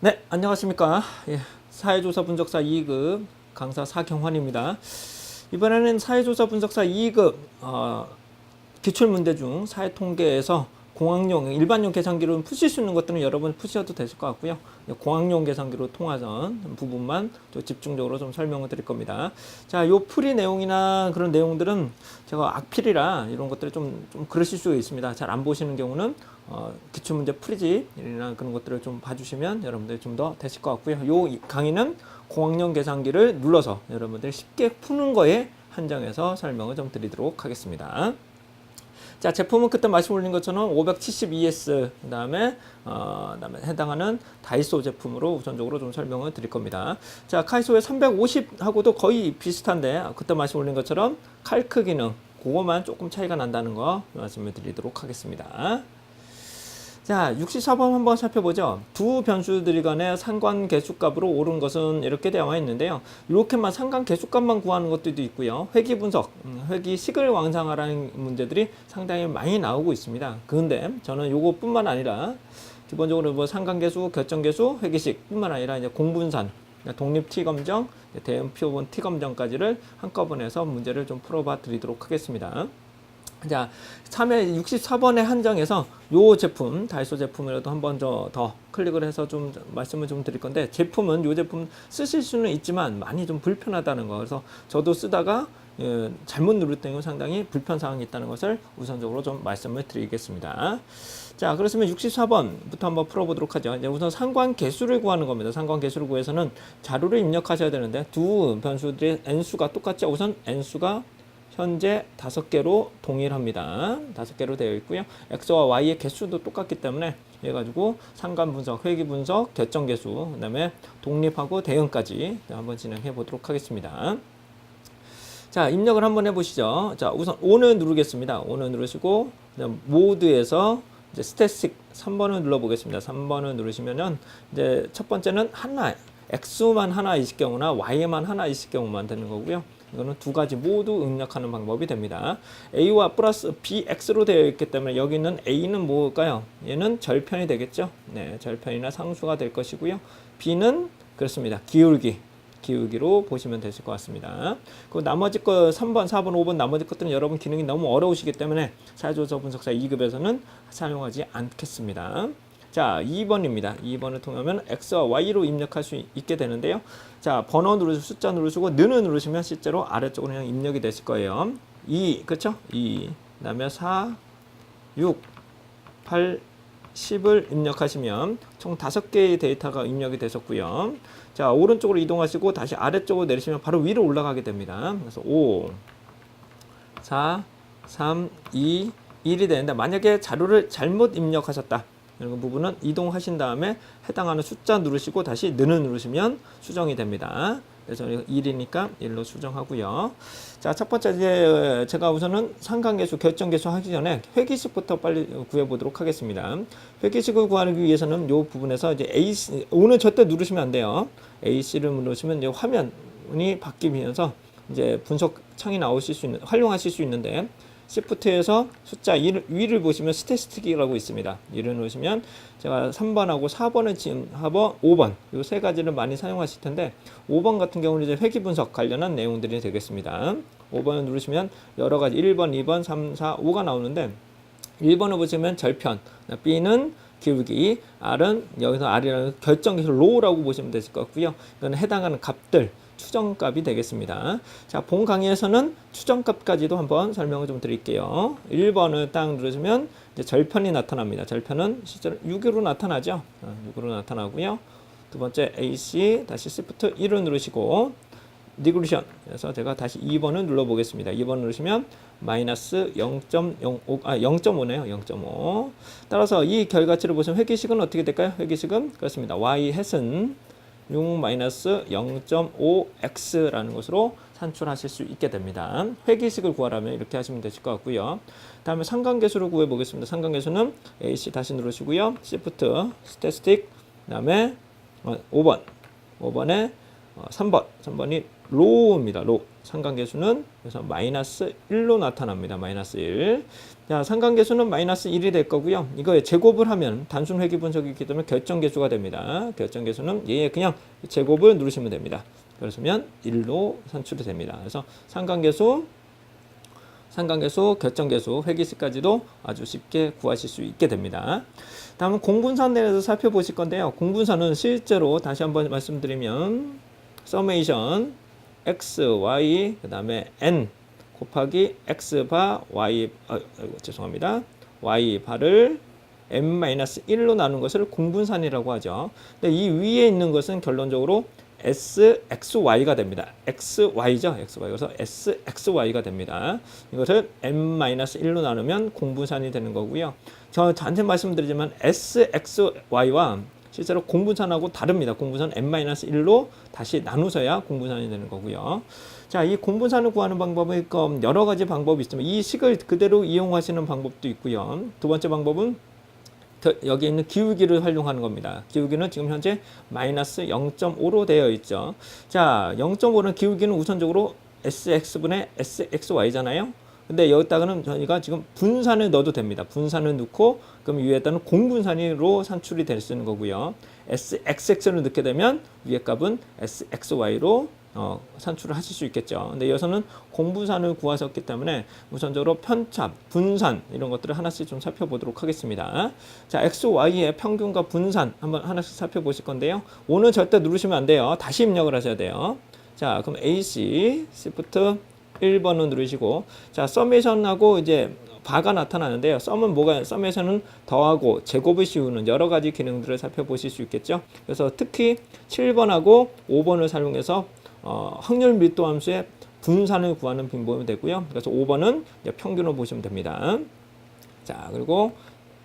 네, 안녕하십니까. 예, 사회조사 분석사 2급 강사 사경환입니다. 이번에는 사회조사 분석사 2급 기출문제 중 사회통계에서 공학용, 일반용 계산기로 푸실 수 있는 것들은 여러분 푸셔도 되실 것 같고요. 공학용 계산기로 통하던 부분만 좀 집중적으로 좀 설명을 드릴 겁니다. 자, 요 풀이 내용이나 그런 내용들은 제가 악필이라 이런 것들이 좀 그러실 수 있습니다. 잘 안 보시는 경우는 기출문제 풀이집이나 그런 것들을 좀 봐주시면 여러분들이 좀 더 되실 것 같고요. 요 강의는 공학용 계산기를 눌러서 여러분들이 쉽게 푸는 거에 한정해서 설명을 좀 드리도록 하겠습니다. 자, 제품은 그때 말씀 올린 것처럼 572S 그다음에 해당하는 다이소 제품으로 우선적으로 좀 설명을 드릴 겁니다. 자, 카이소의 350하고도 거의 비슷한데 그때 말씀 올린 것처럼 칼크 기능 그거만 조금 차이가 난다는 거 말씀을 드리도록 하겠습니다. 자, 64번 한번 살펴보죠. 두 변수들 간의 상관 계수값으로 옳은 것은 이렇게 되어 있는데요. 이렇게만 상관 계수값만 구하는 것들도 있고요. 회귀 분석, 회귀식을 왕상하라는 문제들이 상당히 많이 나오고 있습니다. 그런데 저는 요것뿐만 아니라 기본적으로 뭐 상관계수, 결정계수, 회귀식 뿐만 아니라 이제 공분산, 독립 T검정, 대응 표본 T검정까지를 한꺼번에 해서 문제를 좀 풀어봐 드리도록 하겠습니다. 자, 3회 64번에 한정해서 요 제품, 다이소 제품이라도 한번 더 클릭을 해서 좀 말씀을 좀 드릴 건데, 제품은 요 제품 쓰실 수는 있지만 많이 좀 불편하다는 거. 그래서 저도 쓰다가 잘못 누를 때는 상당히 불편사항이 있다는 것을 우선적으로 좀 말씀을 드리겠습니다. 자, 그렇으면 64번부터 한번 풀어보도록 하죠. 이제 우선 상관 계수를 구하는 겁니다. 상관 계수를 구해서는 자료를 입력하셔야 되는데, 두 변수들의 n수가 똑같죠. 우선 n수가 현재 5개로 동일합니다. 5개로 되어 있고요. x와 y의 개수도 똑같기 때문에 해가지고 상관 분석, 회귀 분석, 결정 개수, 그 다음에 독립하고 대응까지 한번 진행해 보도록 하겠습니다. 자, 입력을 한번 해보시죠. 자, 우선 O는 누르겠습니다. O는 누르시고, 그다음 모드에서 이제 스태틱 3번을 눌러보겠습니다. 3번을 누르시면은 이제 첫 번째는 하나, x만 하나 있을 경우나 y만 하나 있을 경우만 되는 거고요. 이거는 두 가지 모두 입력하는 방법이 됩니다. a와 플러스 bx로 되어 있기 때문에 여기는 a는 뭘까요? 얘는 절편이 되겠죠. 네, 절편이나 상수가 될 것이고요. b는 그렇습니다. 기울기로 보시면 되실 것 같습니다. 그 나머지 거 3번, 4번, 5번 나머지 것들은 여러분 기능이 너무 어려우시기 때문에 사회조사 분석사 2급에서는 사용하지 않겠습니다. 자, 2번입니다. 2번을 통하면 x와 y로 입력할 수 있게 되는데요. 자, 번호 누르시고 숫자 누르시고 는을 누르시면 실제로 아래쪽으로 그냥 입력이 되실 거예요. 2, 그렇죠? 2, 그 다음에 4, 6, 8, 10을 입력하시면 총 5개의 데이터가 입력이 되셨고요. 자, 오른쪽으로 이동하시고 다시 아래쪽으로 내리시면 바로 위로 올라가게 됩니다. 그래서 5, 4, 3, 2, 1이 되는데 만약에 자료를 잘못 입력하셨다. 이런 부분은 이동하신 다음에 해당하는 숫자 누르시고 다시 는을 누르시면 수정이 됩니다. 그래서 1이니까 1로 수정하고요. 자, 첫 번째 이제 제가 우선은 상관계수, 결정계수 하기 전에 회귀식부터 빨리 구해보도록 하겠습니다. 회귀식을 구하기 위해서는 이 부분에서 이제 AC, 오늘 절대 누르시면 안 돼요. AC를 누르시면 이제 화면이 바뀌면서 이제 분석 창이 나오실 수 있는, 활용하실 수 있는데, 시프트에서 숫자 위를 보시면 스태티스틱이라고 있습니다. 이를 누르시면 제가 3번하고 4번을 지금 하고 5번 이 세 가지를 많이 사용하실 텐데 5번 같은 경우는 이제 회귀 분석 관련한 내용들이 되겠습니다. 5번을 누르시면 여러 가지 1번, 2번, 3, 4, 5가 나오는데 1번을 보시면 절편, B는 기울기, R은 여기서 R이라는 결정계수 로우라고 보시면 되실 것 같고요. 이건 해당하는 값들 추정값이 되겠습니다. 자, 본 강의에서는 추정값까지도 한번 설명을 좀 드릴게요. 1번을 딱 누르시면 이제 절편이 나타납니다. 절편은 실제로 6으로 나타나죠. 6으로 나타나고요. 두 번째 AC 다시 Shift 1을 누르시고 리그루션 그래서 제가 다시 2번을 눌러보겠습니다. 2번 누르시면 마이너스 0.05, 0.5네요. 0.5. 따라서 이 결과치를 보시면 회귀식은 어떻게 될까요? 회귀식은 그렇습니다. y 햇은 6-0.5x라는 것으로 산출하실 수 있게 됩니다. 회귀식을 구하라면 이렇게 하시면 되실 것 같고요. 다음에 상관계수를 구해 보겠습니다. 상관계수는 AC 다시 누르시고요. Shift, 스태틱, 그 다음에 5번에 3번이 로우입니다. 로. 상관계수는 그래서 마이너스 1로 나타납니다. 마이너스 1. 자, 상관계수는 마이너스 1이 될 거고요. 이거에 제곱을 하면 단순 회귀 분석이기 때문에 결정계수가 됩니다. 결정계수는 얘 그냥 제곱을 누르시면 됩니다. 그러시면 1로 산출이 됩니다. 그래서 상관계수, 결정계수, 회귀수까지도 아주 쉽게 구하실 수 있게 됩니다. 다음은 공분산에 대해서 살펴보실 건데요. 공분산은 실제로 다시 한번 말씀드리면 서메이션 x, y, 그 다음에 n 곱하기 x바 y, 죄송합니다. y 바를 n-1로 나눈 것을 공분산이라고 하죠. 근데 이 위에 있는 것은 결론적으로 SXY가 됩니다. XY죠. XY. 그래서 SXY가 됩니다. 이것을 n-1로 나누면 공분산이 되는 거고요. 저한테 말씀드리지만 SXY와 실제로 공분산하고 다릅니다. 공분산 n-1로 다시 나누셔야 공분산이 되는 거고요. 자, 이 공분산을 구하는 방법은 여러 가지 방법이 있지만 이 식을 그대로 이용하시는 방법도 있고요. 두 번째 방법은 여기 있는 기울기를 활용하는 겁니다. 기울기는 지금 현재 마이너스 0.5로 되어 있죠. 자, 0.5는 기울기는 우선적으로 SX분의 SXY잖아요. 근데 여기다가는 저희가 지금 분산을 넣어도 됩니다. 분산을 넣고 그럼 위에다는 공분산으로 산출이 될 수 있는 거고요. SXX를 넣게 되면 위에 값은 SXY로 산출을 하실 수 있겠죠. 근데 여기서는 공분산을 구하셨기 때문에 우선적으로 편차, 분산 이런 것들을 하나씩 좀 살펴보도록 하겠습니다. 자, x, y의 평균과 분산 한번 하나씩 살펴보실 건데요. 오늘 절대 누르시면 안 돼요. 다시 입력을 하셔야 돼요. 자, 그럼 AC, Shift 1번을 누르시고, 자, 서메이션하고 이제 바가 나타나는데요. 서메이션은 더하고 제곱을 씌우는 여러 가지 기능들을 살펴보실 수 있겠죠. 그래서 특히 7번하고 5번을 사용해서 확률 밀도 함수의 분산을 구하는 방법이 되고요. 그래서 5번은 평균을 보시면 됩니다. 자, 그리고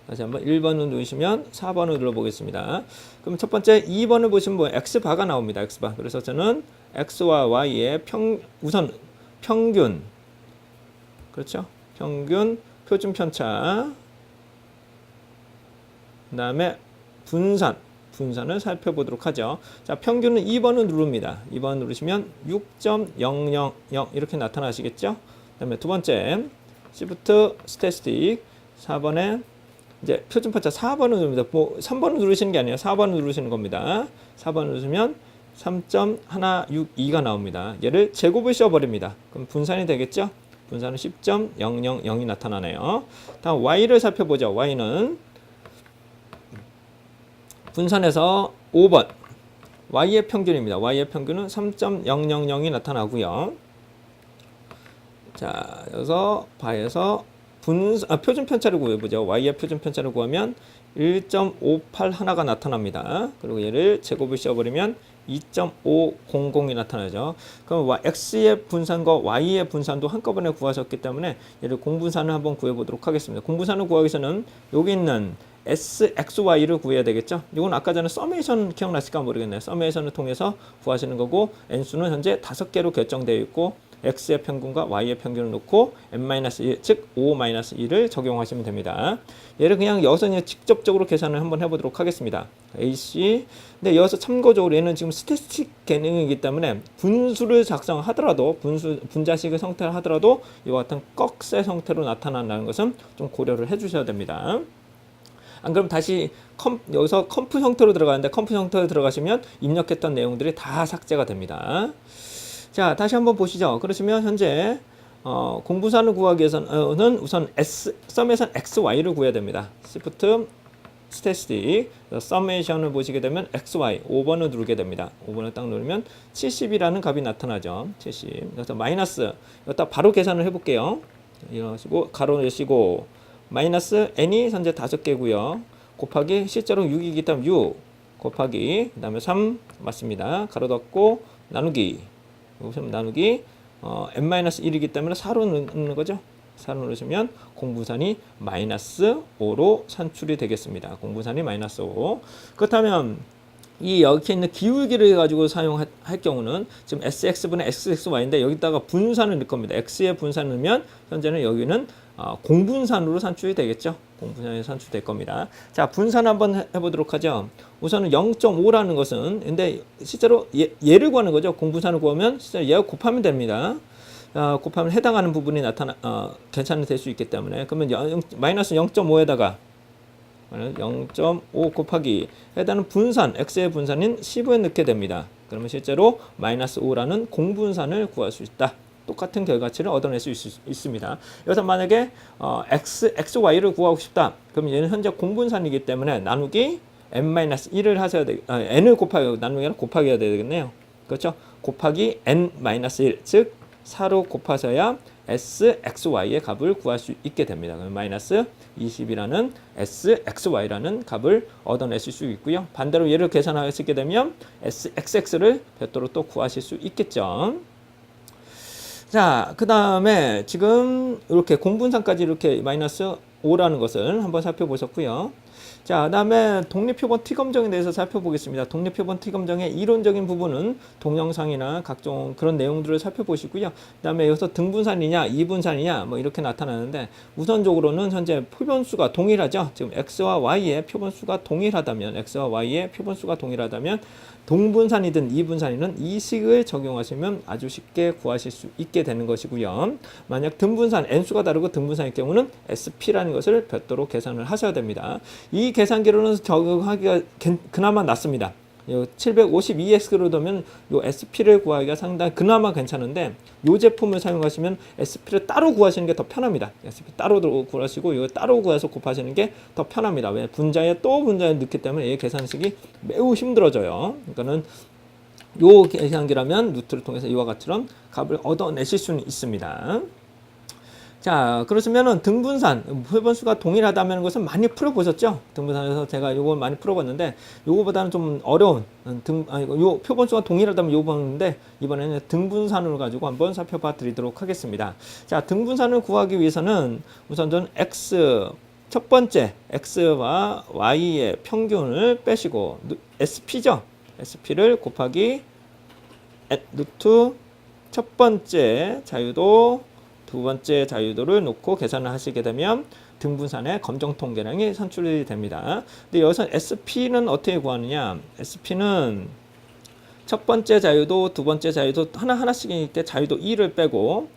다시 한번 1번을 누르시면 4번을 눌러보겠습니다. 그럼 첫 번째 2번을 보시면 x바가 나옵니다. x바. 그래서 저는 x와 y의 우선 평균, 그렇죠? 평균, 표준 편차, 그 다음에 분산을 살펴보도록 하죠. 자, 평균은 2번을 누릅니다. 2번 누르시면 6.000 이렇게 나타나시겠죠? 그 다음에 두 번째, Shift Statistic 4번에 이제 표준 편차 4번을 누릅니다. 3번을 누르시는 게 아니에요. 4번을 누르시는 겁니다. 4번을 누르시면 3.162가 나옵니다. 얘를 제곱을 씌워버립니다. 그럼 분산이 되겠죠? 분산은 10.000이 나타나네요. 다음 y를 살펴보죠. y는 분산에서 5번 y의 평균입니다. y의 평균은 3.000이 나타나고요. 자, 여기서 바에서 표준 편차를 구해보죠. y의 표준 편차를 구하면 1.58 하나가 나타납니다. 그리고 얘를 제곱을 씌워버리면 2.500이 나타나죠. 그럼 x의 분산과 y의 분산도 한꺼번에 구하셨기 때문에 얘를 공분산을 한번 구해보도록 하겠습니다. 공분산을 구하기 위해서는 여기 있는 SXY를 구해야 되겠죠. 이건 아까 전에 서메이션 기억나실까 모르겠네요. 서메이션을 통해서 구하시는 거고 n수는 현재 5개로 결정되어 있고 x의 평균과 y의 평균을 놓고 n-1, 즉 5-1을 적용하시면 됩니다. 얘를 그냥 여기서 그냥 직접적으로 계산을 한번 해보도록 하겠습니다. AC. 근데 여기서 참고적으로 얘는 지금 스태티스틱 개념이기 때문에 분수를 작성하더라도 분자식을 형태를 하더라도 이와 같은 꺽쇠 형태로 나타난다는 것은 좀 고려를 해주셔야 됩니다. 안 그럼 다시 여기서 컴프 형태로 들어가는데 컴프 형태로 들어가시면 입력했던 내용들이 다 삭제가 됩니다. 자, 다시 한번 보시죠. 그러시면 현재 공분산을 구하기 위해서는 우선 서메이션 xy를 구해야 됩니다. Shift Statistic 서메이션을 보시게 되면 xy 5번을 누르게 됩니다. 5번을 딱 누르면 70이라는 값이 나타나죠. 70. 그래서 마이너스 여기다 바로 계산을 해볼게요. 이러시고 가로 내시고 마이너스 n이 현재 5개고요. 곱하기 실제로 6이기 때문에 6 곱하기 그 다음에 3 맞습니다. 가로 닫고 나누기 나누기 n-1이기 때문에 4로 넣는 거죠. 4로 넣으시면 공분산이 마이너스 5로 산출이 되겠습니다. 공분산이 마이너스 5. 그렇다면 이 여기 있는 기울기를 가지고 사용할 경우는 지금 SX분의 SXY인데 여기다가 분산을 넣을 겁니다. X의 분산을 넣으면 현재는 여기는 공분산으로 산출이 되겠죠. 공분산이 산출될 겁니다. 자, 분산 한번 해보도록 하죠. 우선은 0.5라는 것은 근데 실제로 얘를 구하는 거죠. 공분산을 구하면 실제로 얘가 곱하면 됩니다. 곱하면 해당하는 부분이 괜찮은 될 수 있기 때문에 그러면 마이너스 0.5에다가 0.5 곱하기 해당하는 분산 x의 분산인 15에 넣게 됩니다. 그러면 실제로 마이너스 5라는 공분산을 구할 수 있다. 똑같은 결과치를 얻어낼 수 있습니다. 여기서 만약에 xy를 구하고 싶다. 그럼 얘는 현재 공분산이기 때문에 나누기 n-1을 하셔야 n을 곱하기 나누기는 곱하기 해야 되겠네요. 그렇죠? 곱하기 n-1, 즉 4로 곱하셔야 sxy의 값을 구할 수 있게 됩니다. 그럼 마이너스 20이라는 sxy라는 값을 얻어내실 수 있고요. 반대로 얘를 계산하시게 되면 sxx를 별도로 또 구하실 수 있겠죠. 자, 그 다음에 지금 이렇게 공분산까지 이렇게 마이너스 5라는 것을 한번 살펴보셨고요. 자, 그 다음에 독립표본 T검정에 대해서 살펴보겠습니다. 독립표본 T검정의 이론적인 부분은 동영상이나 각종 그런 내용들을 살펴보시고요. 그 다음에 여기서 등분산이냐, 이분산이냐, 뭐 이렇게 나타나는데 우선적으로는 현재 표본수가 동일하죠. 지금 X와 Y의 표본수가 동일하다면, X와 Y의 표본수가 동일하다면 동분산이든 이분산이든 이 식을 적용하시면 아주 쉽게 구하실 수 있게 되는 것이고요. 만약 등분산, n수가 다르고 등분산일 경우는 SP라는 것을 별도로 계산을 하셔야 됩니다. 이 계산기로는 적용하기가 그나마 낫습니다. 752X로 되면 요 SP를 구하기가 상당히 그나마 괜찮은데 이 제품을 사용하시면 SP를 따로 구하시는 게 더 편합니다. SP 따로 구하시고 이거 따로 구해서 곱하시는 게 더 편합니다. 왜 분자에 또 분자에 넣기 때문에 이 계산식이 매우 힘들어져요. 그러니까는 요 계산기라면 루트를 통해서 이와 같이런 값을 얻어내실 수는 있습니다. 자, 그렇으면은 등분산, 표본수가 동일하다는 것은 많이 풀어보셨죠? 등분산에서 제가 요걸 많이 풀어봤는데, 요거보다는 좀 어려운, 요 표본수가 동일하다면 요거 보는데, 이번에는 등분산을 가지고 한번 살펴봐 드리도록 하겠습니다. 자, 등분산을 구하기 위해서는 우선 전 첫 번째, x와 y의 평균을 빼시고, SP죠? SP를 곱하기, 루트 첫 번째 자유도, 두 번째 자유도를 놓고 계산을 하시게 되면 등분산의 검정 통계량이 산출이 됩니다. 근데 여기서 SP는 어떻게 구하느냐? SP는 첫 번째 자유도, 두 번째 자유도 하나씩 있게 자유도 2를 빼고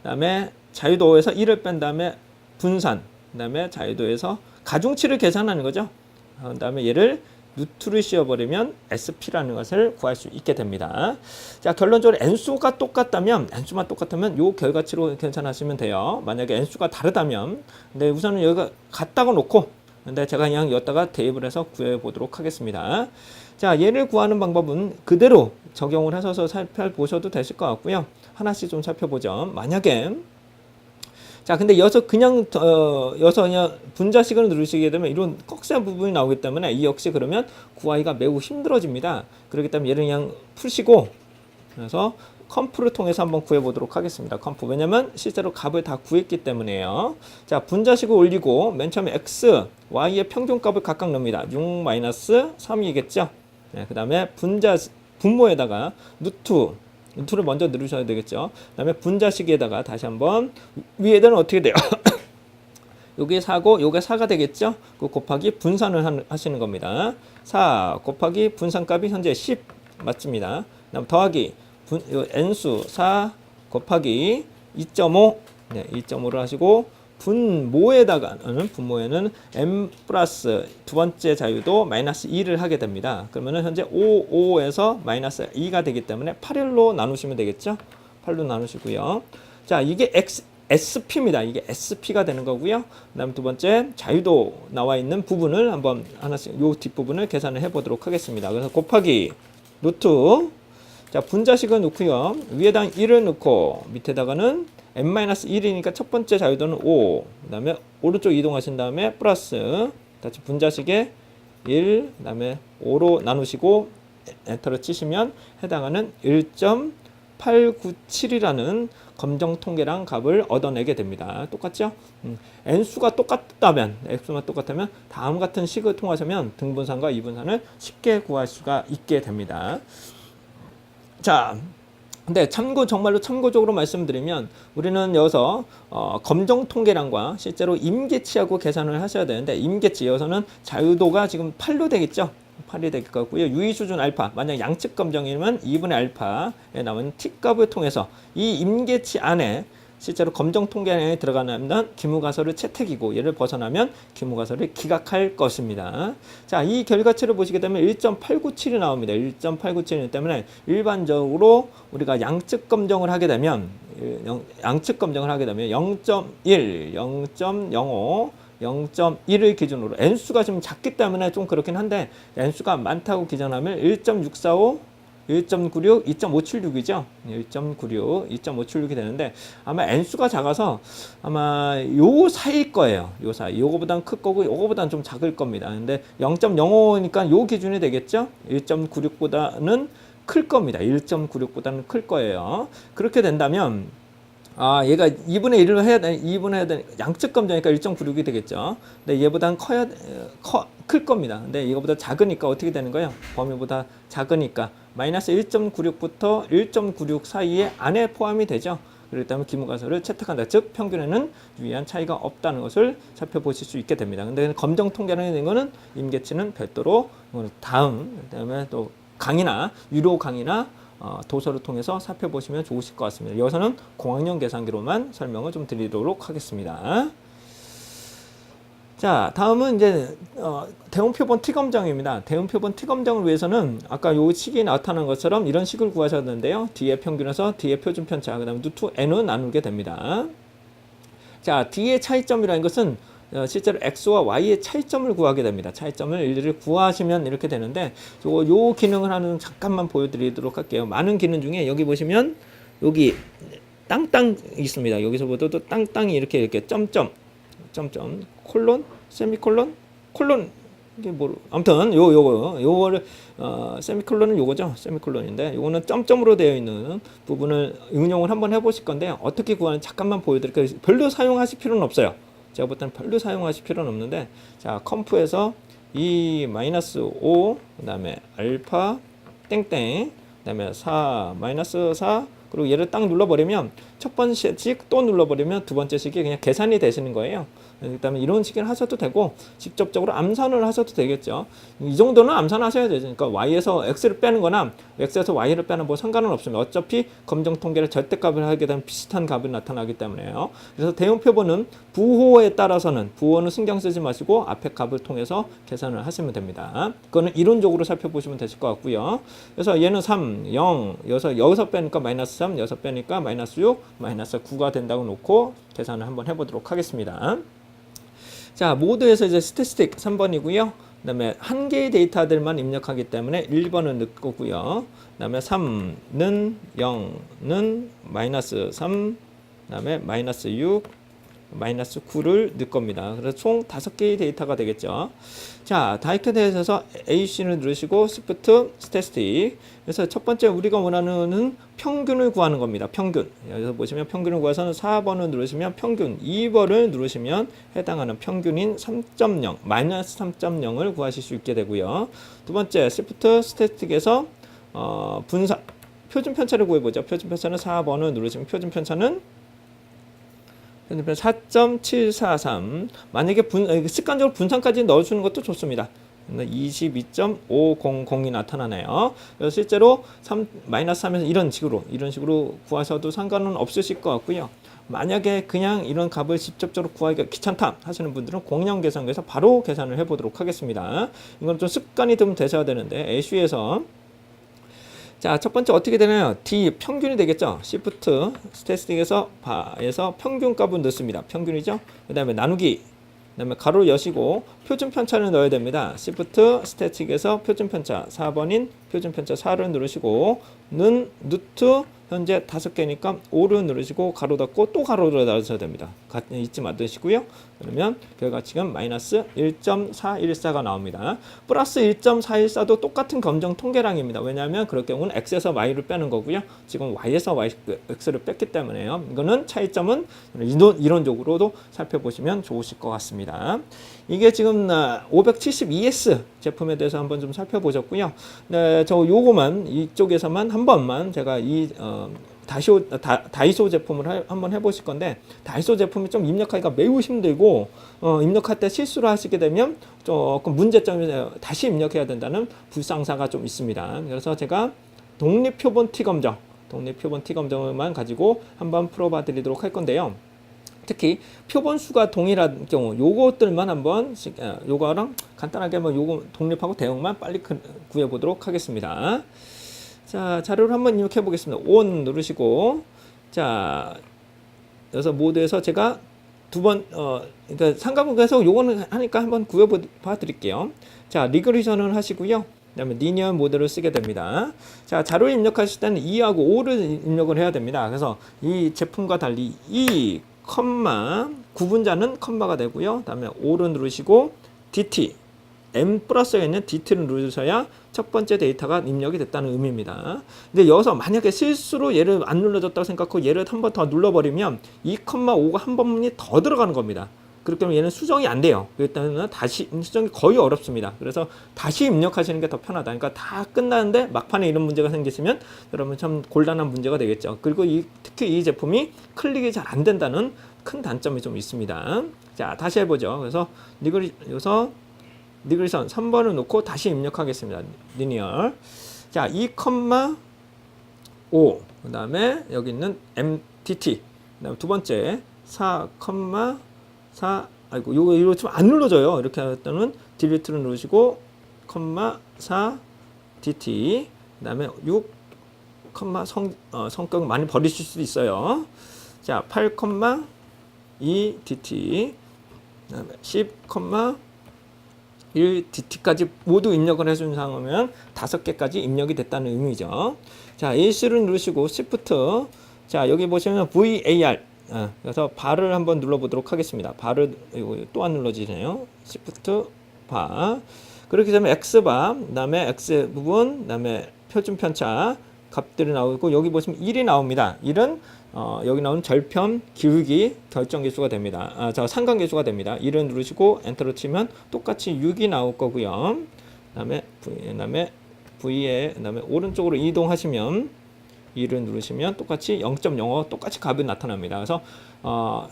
그다음에 자유도에서 1을 뺀 다음에 분산, 그다음에 자유도에서 가중치를 계산하는 거죠. 그다음에 얘를 루트를 씌워버리면 SP라는 것을 구할 수 있게 됩니다. 자, 결론적으로 N수가 똑같다면, N수만 똑같다면 요 결과치로 계산하시면 돼요. 만약에 N수가 다르다면, 근데 우선은 여기가 같다고 놓고, 근데 제가 그냥 여기다가 대입을 해서 구해보도록 하겠습니다. 자, 얘를 구하는 방법은 그대로 적용을 하셔서 살펴보셔도 되실 것 같고요. 하나씩 좀 살펴보죠. 만약에 자, 근데 여기서 그냥 분자식을 누르시게 되면 이런 꺽쇠한 부분이 나오기 때문에 이 역시 그러면 구하기가 매우 힘들어집니다. 그렇기 때문에 얘를 그냥 푸시고 그래서 컴프를 통해서 한번 구해보도록 하겠습니다. 컴프. 왜냐면 실제로 값을 다 구했기 때문에요. 자, 분자식을 올리고 맨 처음에 x, y의 평균값을 각각 넣습니다. 6-3이겠죠? 네, 그 다음에 분모에다가 루트를 먼저 누르셔야 되겠죠. 그 다음에 분자식에다가 다시 한번 위에다는 어떻게 돼요? 요게 4고 요게 4가 되겠죠. 그 곱하기 분산을 하시는 겁니다. 4 곱하기 분산값이 현재 10 맞습니다. 그다음 더하기 n수 4 곱하기 2.5 네, 2.5를 하시고 분모에는 m 플러스 두 번째 자유도 마이너스 2를 하게 됩니다. 그러면은 현재 5에서 마이너스 2가 되기 때문에 8일로 나누시면 되겠죠. 8로 나누시고요. 자, 이게 SP입니다. 이게 SP가 되는 거고요. 그 다음 두 번째 자유도 나와 있는 부분을 한번 하나씩 요 뒷부분을 계산을 해 보도록 하겠습니다. 그래서 곱하기 루트 자, 분자식을 놓고요. 위에다 1을 넣고 밑에다가는 n-1이니까 첫 번째 자유도는 5. 그 다음에 오른쪽 이동하신 다음에 플러스 다시 분자식에 1, 그 다음에 5로 나누시고 엔터를 치시면 해당하는 1.897이라는 검정 통계량 값을 얻어내게 됩니다. 똑같죠? n수가 똑같다면, x만 똑같다면 다음 같은 식을 통하시면 등분산과 이분산을 쉽게 구할 수가 있게 됩니다. 자, 근데 정말로 참고적으로 말씀드리면 우리는 여기서 검정 통계량과 실제로 임계치하고 계산을 하셔야 되는데 임계치 여기서는 자유도가 지금 8로 되겠죠. 8이 될 것 같고요. 유의 수준 알파, 만약 양측 검정이면 2분의 알파에 나오는 t값을 통해서 이 임계치 안에 실제로 검정 통계 안에 들어가면 기무가설을 채택이고 얘를 벗어나면 기무가설을 기각할 것입니다. 자, 이 결과치를 보시게 되면 1.897이 나옵니다. 1.897이기 때문에 일반적으로 우리가 양측 검정을 하게 되면 0.1, 0.05, 0.1을 기준으로 n수가 좀 작기 때문에 좀 그렇긴 한데 n수가 많다고 기준하면 1.645, 1.96, 2.576이죠. 1.96, 2.576이 되는데 아마 n수가 작아서 아마 요 사이일 거예요. 요 사이. 요거보단 클 거고 요거보단 좀 작을 겁니다. 근데 0.05니까 요 기준이 되겠죠. 1.96보다는 클 겁니다. 1.96보다는 클 거예요. 그렇게 된다면 얘가 2분의 1을 해야 돼. 2분의 해야 돼. 양측 검정이니까 1.96이 되겠죠. 근데 얘보다는 클 겁니다. 근데 이거보다 작으니까 어떻게 되는 거예요? 범위보다 작으니까 마이너스 1.96부터 1.96 사이에 안에 포함이 되죠. 그렇기 때문에 기무가설을 채택한다. 즉 평균에는 유의한 차이가 없다는 것을 살펴보실 수 있게 됩니다. 근데 검정 통계라는 거는 임계치는 별도로 그다음에 또 강의나 유료 강의나 도서를 통해서 살펴보시면 좋으실 것 같습니다. 여기서는 공학용 계산기로만 설명을 좀 드리도록 하겠습니다. 자, 다음은 이제 대응표본 T검정입니다. 대응표본 T검정을 위해서는 아까 요 식이 나타난 것처럼 이런 식을 구하셨는데요. D의 평균에서 D의 표준 편차, 그 다음에 루트 N을 나누게 됩니다. 자, D의 차이점이라는 것은 실제로 X와 Y의 차이점을 구하게 됩니다. 차이점을 일일이 구하시면 이렇게 되는데 요 기능을 하는 잠깐만 보여드리도록 할게요. 많은 기능 중에 여기 보시면 여기 땅땅 있습니다. 여기서부터도 땅땅이 이렇게 점점 콜론, 세미콜론, 콜론 이게 뭐 아무튼 요거를 세미콜론은 요거죠. 세미콜론인데 요거는 점점으로 되어 있는 부분을 응용을 한번 해보실 건데 어떻게 구하는지 잠깐만 보여드릴게요. 별로 사용하실 필요는 없어요. 제가 볼 때는 별로 사용하실 필요는 없는데 자 컴프에서 이 마이너스 5 그 다음에 알파 땡땡 그 다음에 4 마이너스 4 그리고 얘를 딱 눌러버리면 첫 번째씩 또 눌러버리면 두 번째씩이 그냥 계산이 되시는 거예요. 그다음에 이런 식으로 하셔도 되고 직접적으로 암산을 하셔도 되겠죠. 이 정도는 암산하셔야 되죠. 그러니까 y에서 x를 빼는 거나 x에서 y를 빼는 뭐 상관은 없습니다. 어차피 검정 통계를 절대값을 하게 되면 비슷한 값이 나타나기 때문에요. 그래서 대응표본은 부호에 따라서는 부호는 신경 쓰지 마시고 앞에 값을 통해서 계산을 하시면 됩니다. 그거는 이론적으로 살펴보시면 되실 것 같고요. 그래서 얘는 3, 0, 여기서 빼니까 마이너스 3, 여기서 빼니까 마이너스 6, 마이너스 9가 된다고 놓고 계산을 한번 해보도록 하겠습니다. 자, 모드에서 이제 스태티스틱 3번이고요. 그 다음에 한 개의 데이터들만 입력하기 때문에 1번은 넣을 거고요. 그 다음에 3는 0는 마이너스 3, 그 다음에 마이너스 6, 마이너스 9를 넣을 겁니다. 그래서 총 5개의 데이터가 되겠죠. 자, 다이캐 대해서 AC를 누르시고 Shift 스태티스틱. 그래서 첫 번째 우리가 원하는 평균을 구하는 겁니다. 평균. 여기서 보시면 평균을 구해서는 4번을 누르시면 평균, 2번을 누르시면 해당하는 평균인 3.0, 마이너스 3.0을 구하실 수 있게 되고요. 두 번째 Shift 스태티스틱에서 분산, 표준 편차를 구해보죠. 표준 편차는 4번을 누르시면 표준 편차는 4.743. 만약에 습관적으로 분산까지 넣어주는 것도 좋습니다. 22.500이 나타나네요. 그래서 실제로 마이너스 3에서 이런 식으로 구하셔도 상관은 없으실 것 같고요. 만약에 그냥 이런 값을 직접적으로 구하기가 귀찮다 하시는 분들은 공량 계산기에서 바로 계산을 해보도록 하겠습니다. 이건 좀 습관이 좀 되셔야 되는데 애쉬에서 자, 첫 번째 어떻게 되나요? D 평균이 되겠죠. Shift 스태티스틱에서 바에서 평균값을 넣습니다. 평균이죠. 그 다음에 나누기, 그 다음에 가로 여시고 표준 편차를 넣어야 됩니다. Shift 스태티스틱에서 표준 편차 4번인 표준 편차 4를 누르시고 는 루트 현재 5개니까 5를 누르시고 가로 닫고 또 가로를 닫으셔야 됩니다. 잊지 마시고요. 그러면 결과치는 마이너스 1.414가 나옵니다. 플러스 1.414도 똑같은 검정 통계량입니다. 왜냐하면 그럴 경우는 x에서 y를 빼는 거고요. 지금 y에서 x를 뺐기 때문에요. 이거는 차이점은 이론적으로도 살펴보시면 좋으실 것 같습니다. 이게 지금 572S 제품에 대해서 한번 좀 살펴보셨고요. 네, 저 요거만 이쪽에서만 한 번만 제가 이 다이소 제품을 한번 해보실 건데 다이소 제품이 좀 입력하기가 매우 힘들고 입력할 때 실수를 하시게 되면 조금 문제점이 다시 입력해야 된다는 불상사가 좀 있습니다. 그래서 제가 독립표본 T검정, 독립표본 T검정만 가지고 한번 풀어봐 드리도록 할 건데요. 특히 표본 수가 동일한 경우 요것들만 한번 요거랑 간단하게 한번 요거 독립하고 대응만 빨리 구해 보도록 하겠습니다. 자, 자료를 한번 입력해 보겠습니다. ON 누르시고, 자, 여기서 모드에서 제가 그러니까 상관관계에서 요거는 하니까 한번 구해 봐 드릴게요. 자, 리그레이션을 하시고요. 그다음에 리니어 모드를 쓰게 됩니다. 자, 자료를 입력하실 때는 2하고 5를 입력을 해야 됩니다. 그래서 이 제품과 달리 2, 구분자는 컴마가 되고요. 그다음에 5를 누르시고 DT, M 플러스에 있는 DT를 누르셔야 첫 번째 데이터가 입력이 됐다는 의미입니다. 근데 여기서 만약에 실수로 얘를 안 눌러줬다고 생각하고 얘를 한 번 더 눌러버리면 2,5가 한 번이 더 들어가는 겁니다. 그렇기 때문에 얘는 수정이 안 돼요. 그렇기 때문에 다시 수정이 거의 어렵습니다. 그래서 다시 입력하시는 게 더 편하다. 그러니까 다 끝나는데 막판에 이런 문제가 생기시면 여러분 참 곤란한 문제가 되겠죠. 그리고 특히 이 제품이 클릭이 잘 안 된다는 큰 단점이 좀 있습니다. 자, 다시 해보죠. 그래서 여기서 리그레이션 3번을 놓고 다시 입력하겠습니다. 리니얼. 자, 2,5. 그 다음에 여기 있는 MTT. 그 다음에 두 번째 4,4. 아이고, 이거 좀 안 눌러져요. 이렇게 할 때는 딜리트를 누르시고, 4 DT. 그 다음에 6, 성격 많이 버리실 수도 있어요. 자, 8,2 DT. 그 다음에 10,1 DT까지 모두 입력을 해준 상황이면 5개까지 입력이 됐다는 의미죠. 자, AC를 누르시고 Shift. 자, 여기 보시면 VAR. 그래서 바를 한번 눌러보도록 하겠습니다. 바를 또 안 눌러지네요. Shift 바. 그렇게 되면 X바, 그다음에 X 부분, 그다음에 표준 편차 값들이 나오고 여기 보시면 1이 나옵니다. 1은 여기 나오는 절편 기울기 결정 계수가 됩니다. 상관 계수가 됩니다. 1을 누르시고 엔터를 치면 똑같이 6이 나올 거고요. 그다음에 V에 그다음에 오른쪽으로 이동하시면 2를 누르시면 똑같이 0.05 똑같이 값이 나타납니다. 그래서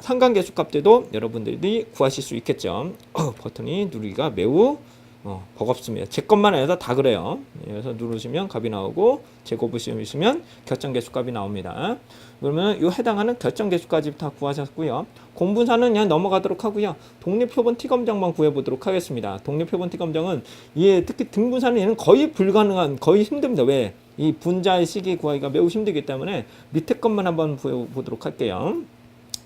상관 계수 값들도 여러분들이 구하실 수 있겠죠. 버튼이 누르기가 매우 버겁습니다. 제 것만 해도 다 그래요. 그래서 누르시면 값이 나오고 제곱으시면 결정 계수 값이 나옵니다. 그러면 이 해당하는 결정 계수까지 다 구하셨고요. 공분사는 그냥 넘어가도록 하고요. 독립표본 T검정만 구해보도록 하겠습니다. 독립표본 T검정은 특히 등분사는 얘는 거의 불가능한, 거의 힘듭니다. 왜? 이 분자의 시기 구하기가 매우 힘들기 때문에 밑에 것만 한번 구해보도록 할게요.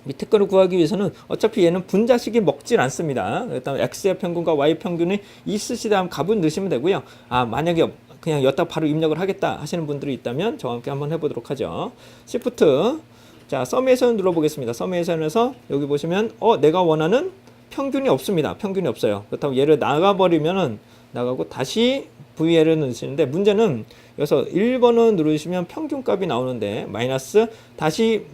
밑에 거를 구하기 위해서는 어차피 얘는 분자식이 먹질 않습니다. 일단 X의 평균과 Y의 평균이 있으시다 하면 값을 넣으시면 되고요. 만약에 그냥 여기다 바로 입력을 하겠다 하시는 분들이 있다면 저와 함께 한번 해보도록 하죠. Shift. 자, 서메이션 눌러보겠습니다. 서메이션에서 여기 보시면 내가 원하는 평균이 없습니다. 평균이 없어요. 그렇다고 얘를 나가버리면은 나가고 다시 VL을 넣으시는데 문제는 여기서 1번을 누르시면 평균값이 나오는데 마이너스 다시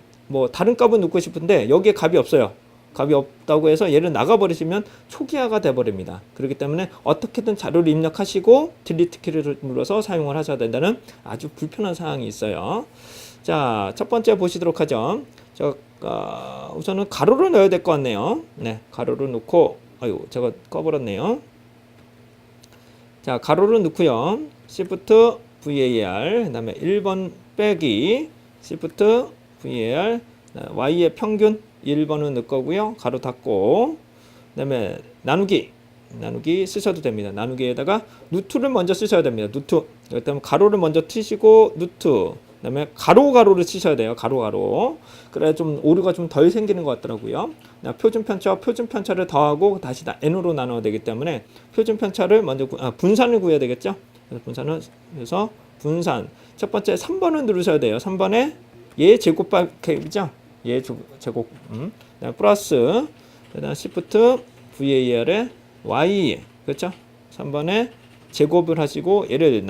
다른 값을 넣고 싶은데 여기에 값이 없어요. 값이 없다고 해서 얘를 나가버리시면 초기화가 돼버립니다. 그렇기 때문에 어떻게든 자료를 입력하시고 딜리트 키를 눌러서 사용을 하셔야 된다는 아주 불편한 사항이 있어요. 자, 첫 번째 보시도록 하죠. 우선은 가로를 넣어야 될 것 같네요. 네, 가로를 넣고 제가 꺼버렸네요. 자, 가로를 넣고요. Shift VAR, 그 다음에 1번 빼기 Shift VAR, Y의 평균 1번은 넣을 거고요. 가로 닫고, 그 다음에 나누기 쓰셔도 됩니다. 나누기에다가 루트를 먼저 쓰셔야 됩니다. 루트. 그다음에 가로를 먼저 트시고 루트. 그 다음에 가로를 치셔야 돼요. 가로. 그래야 좀 오류가 좀 덜 생기는 것 같더라고요. 표준 편차를 더하고 다시 n으로 나눠야 되기 때문에 표준 편차를 먼저 분산을 구해야 되겠죠. 그래서 분산. 첫 번째 3번을 누르셔야 돼요. 3번에 얘 제곱밖에죠. 얘 제곱. 플러스. 그다음 Shift VAR에 Y. 그렇죠? 3번에 제곱을 하시고 얘를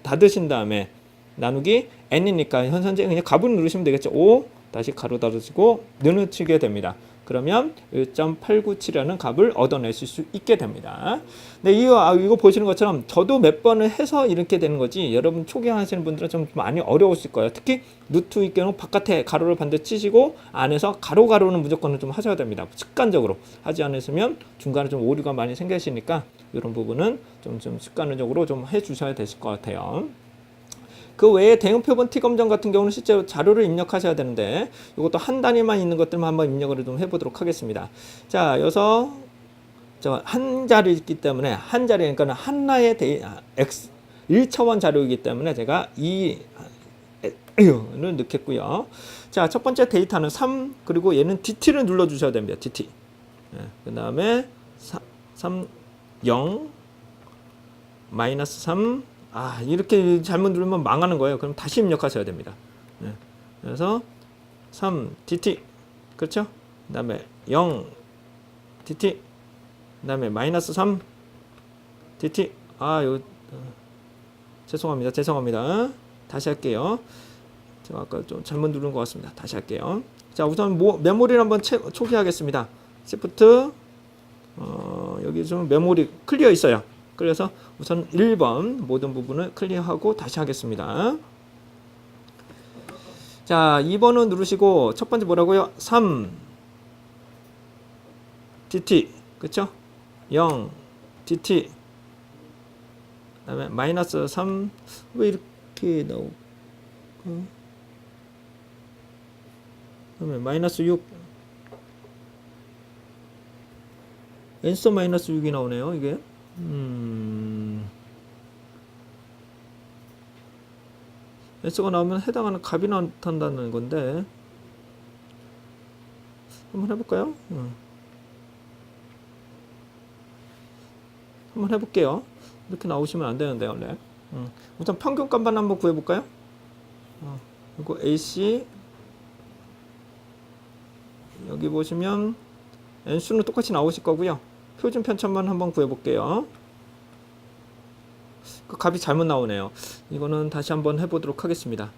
닫으신 다음에 나누기 n이니까 현재 그냥 값을 누르시면 되겠죠. 5 다시 가로 닫으시고 눈을 치게 됩니다. 그러면 1.897이라는 값을 얻어내실 수 있게 됩니다. 네, 이거 보시는 것처럼 저도 몇 번을 해서 이렇게 되는 거지, 여러분 초기 하시는 분들은 좀 많이 어려우실 거예요. 특히 루트일 경우 바깥에 가로를 반드시 치시고 안에서 가로는 무조건 좀 하셔야 됩니다. 습관적으로 하지 않으시면 중간에 좀 오류가 많이 생기시니까 이런 부분은 좀 습관적으로 좀 해주셔야 되실 것 같아요. 그 외에 대응 표본 T 검정 같은 경우는 실제로 자료를 입력하셔야 되는데 이것도 한 단위만 있는 것들만 한번 입력을 좀 해보도록 하겠습니다. 자, 여기서 한 자리 있기 때문에 한 자리, 그러니까 하나의 X 1차원 자료이기 때문에 제가 2를 넣겠고요. 자, 첫 번째 데이터는 3, 그리고 얘는 DT를 눌러 주셔야 됩니다. DT. 그 다음에 3, 0, 마이너스 3, 이렇게 잘못 누르면 망하는 거예요. 그럼 다시 입력하셔야 됩니다. 그래서 3 DT, 그렇죠? 그 다음에 0 DT, 그 다음에 마이너스 3 DT. 죄송합니다. 다시 할게요. 제가 아까 좀 잘못 누른 것 같습니다. 다시 할게요. 자, 우선 메모리를 한번 초기하겠습니다. Shift, 여기 좀 메모리 클리어 있어요. 그래서 우선 1번 모든 부분을 클리어하고 다시 하겠습니다. 자, 2번은 누르시고 첫 번째 뭐라고요? 3 DT, 그쵸? 0 DT, 그 다음에 마이너스 3, 왜 이렇게 나오고, 그 다음에 마이너스 6, 엔서 마이너스 6이 나오네요. 이게 S가 나오면 해당하는 값이 나타난다는 건데 한번 해볼까요? 한번 해볼게요. 이렇게 나오시면 안 되는데 원래. 우선 평균값만 한번 구해볼까요? 그리고 AC 여기 보시면 N수는 똑같이 나오실 거고요. 표준 편차만 한번 구해볼게요. 그 값이 잘못 나오네요. 이거는 다시 한번 해보도록 하겠습니다.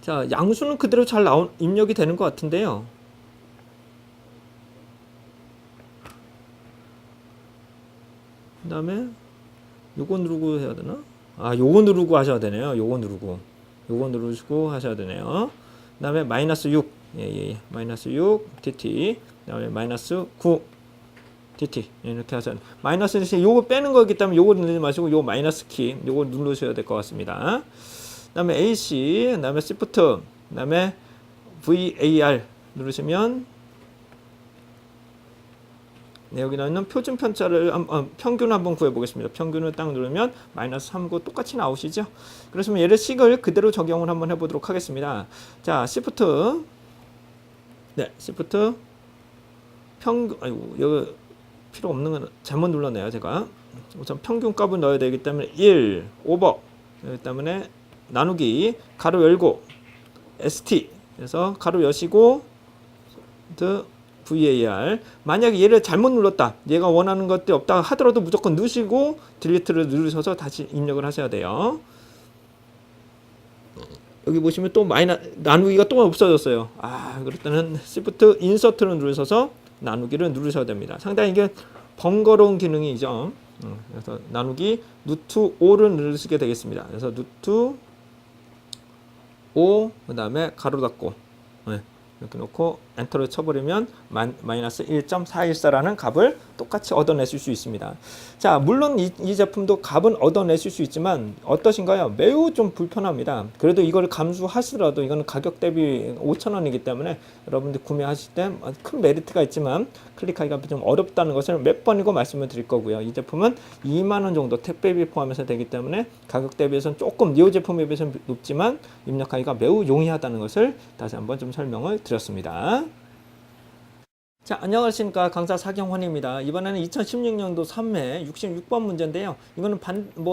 자, 양수는 그대로 잘 입력이 되는 것 같은데요. 그 다음에 요거 누르고 해야 되나? 요거 누르고 하셔야 되네요. 요거 누르시고 하셔야 되네요. 그 다음에 마이너스 6, 마이너스 6 DT, 그 다음에 마이너스 9 DT, 이렇게 하셔야 돼요. 마이너스 대신 요거 빼는 거기 때문에 요거 누르지 마시고 요 마이너스 키 요거 누르셔야 될 것 같습니다. 그 다음에 AC, 그 다음에 Shift, 그 다음에 VAR 누르시면 여기 나있는 표준 편차를 평균을 한번 구해보겠습니다. 평균을 딱 누르면 마이너스 3고 똑같이 나오시죠. 그렇으면 얘를 식을 그대로 적용을 한번 해보도록 하겠습니다. 자, Shift, Shift 여기 필요 없는 건 잘못 눌렀네요. 제가 우선 평균 값을 넣어야 되기 때문에 1 오버, 그렇기 때문에 나누기 가로 열고 ST, 그래서 가로 여시고 VAR. 만약에 얘를 잘못 눌렀다, 얘가 원하는 것들이 없다 하더라도 무조건 누르시고 딜리트를 누르셔서 다시 입력을 하셔야 돼요. 여기 보시면 또 나누기가 또 없어졌어요. 그럴 때는 Shift 인서트를 누르셔서 나누기를 누르셔야 됩니다. 상당히 이게 번거로운 기능이죠. 그래서 나누기 루트 5를 누르시게 되겠습니다. 그래서 루트 5, 그 다음에 가로 닫고 이렇게 놓고 엔터를 쳐버리면 마이너스 1.414라는 값을 똑같이 얻어내실 수 있습니다. 자, 물론 이 제품도 값은 얻어내실 수 있지만 어떠신가요? 매우 좀 불편합니다. 그래도 이걸 감수하시더라도 이거는 가격 대비 5,000원이기 때문에 여러분들 구매하실 때 큰 메리트가 있지만 클릭하기가 좀 어렵다는 것을 몇 번이고 말씀을 드릴 거고요. 이 제품은 2만원 정도 택배비 포함해서 되기 때문에 가격 대비해서는 조금 이 제품에 비해서는 높지만 입력하기가 매우 용이하다는 것을 다시 한번 좀 설명을 드렸습니다. 자, 안녕하십니까. 강사 사경환입니다. 이번에는 2016년도 3회 66번 문제인데요. 이거는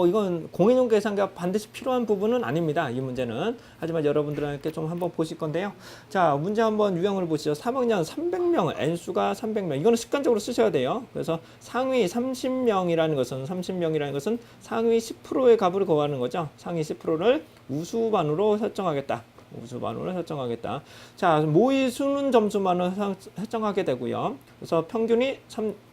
이건 공인용 계산기가 반드시 필요한 부분은 아닙니다. 이 문제는. 하지만 여러분들에게 좀 한번 보실 건데요. 자, 문제 한번 유형을 보시죠. 3학년 300명, N수가 300명. 이거는 습관적으로 쓰셔야 돼요. 그래서 상위 30명이라는 것은 상위 10%의 값을 구하는 거죠. 상위 10%를 우수반으로 설정하겠다. 우수만으로 설정하겠다. 자, 모의 수능 점수만을 설정하게 되고요. 그래서 평균이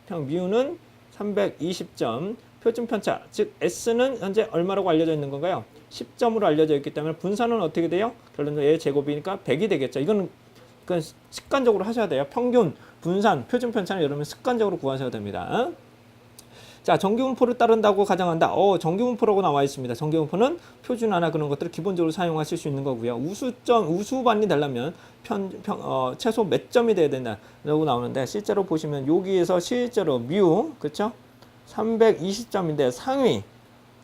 뮤는 320점, 표준 편차, 즉 S는 현재 얼마라고 알려져 있는 건가요? 10점으로 알려져 있기 때문에 분산은 어떻게 돼요? 결론적으로 얘 제곱이니까 100이 되겠죠. 이건 습관적으로 하셔야 돼요. 평균, 분산, 표준 편차는 여러분 습관적으로 구하셔야 됩니다. 자, 정규분포를 따른다고 가정한다. 정규분포라고 나와 있습니다. 정규분포는 표준화나 그런 것들을 기본적으로 사용하실 수 있는 거고요. 우수반이 되려면 최소 몇 점이 돼야 된다라고 나오는데, 실제로 보시면 여기에서 실제로 그렇죠? 320점인데 상위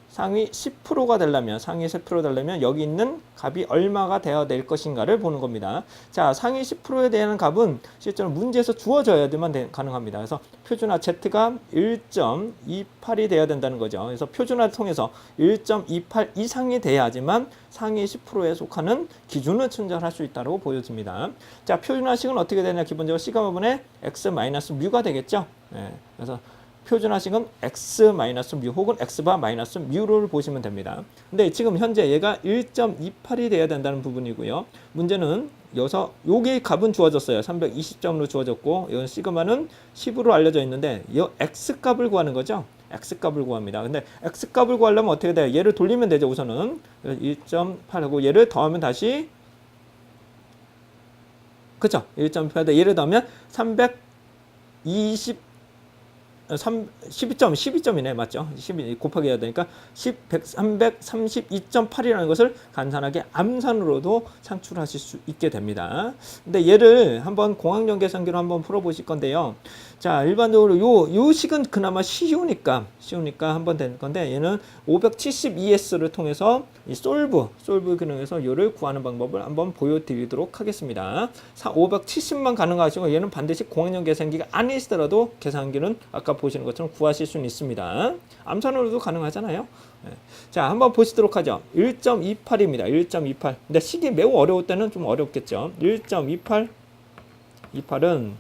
10%가 되려면, 상위 10% 되려면 여기 있는 값이 얼마가 되어야 될 것인가를 보는 겁니다. 자, 상위 10%에 대한 값은 실제로 문제에서 주어져야만 가능합니다. 그래서 표준화 Z가 1.28이 돼야 된다는 거죠. 그래서 표준화를 통해서 1.28 이상이 돼야지만 상위 10%에 속하는 기준을 충족할 수 있다고 보여집니다. 자, 표준화식은 어떻게 되냐? 기본적으로 시가분의 x-뮤가 되겠죠. 네, 그래서 표준화식은 x-뮤 혹은 x바-뮤를 보시면 됩니다. 근데 지금 현재 얘가 1.28이 돼야 된다는 부분이고요. 문제는 여기서 요게 값은 주어졌어요. 320점으로 주어졌고, 이건 시그마는 10으로 알려져 있는데 이 x값을 구하는 거죠. x값을 구합니다. 근데 x값을 구하려면 어떻게 돼요? 얘를 돌리면 되죠. 우선은 1.8하고 얘를 더하면 다시, 그쵸? 1.8에다 얘를 더하면 12점이네. 맞죠? 12 곱하기 해야 되니까 332.8이라는 것을 간단하게 암산으로도 창출하실 수 있게 됩니다. 근데 얘를 한번 공학용 계산기로 한번 풀어보실 건데요. 자, 일반적으로 요 식은 그나마 쉬우니까 한번 된 건데, 얘는 572S를 통해서 이 솔브 기능에서 요를 구하는 방법을 한번 보여드리도록 하겠습니다. 570만 가능하시고, 얘는 반드시 공학용 계산기가 아니시더라도 계산기는 아까 보시는 것처럼 구하실 수는 있습니다. 암산으로도 가능하잖아요. 네. 자, 한번 보시도록 하죠. 1.28입니다. 1.28. 근데 식이 매우 어려울 때는 좀 어렵겠죠. 1.28은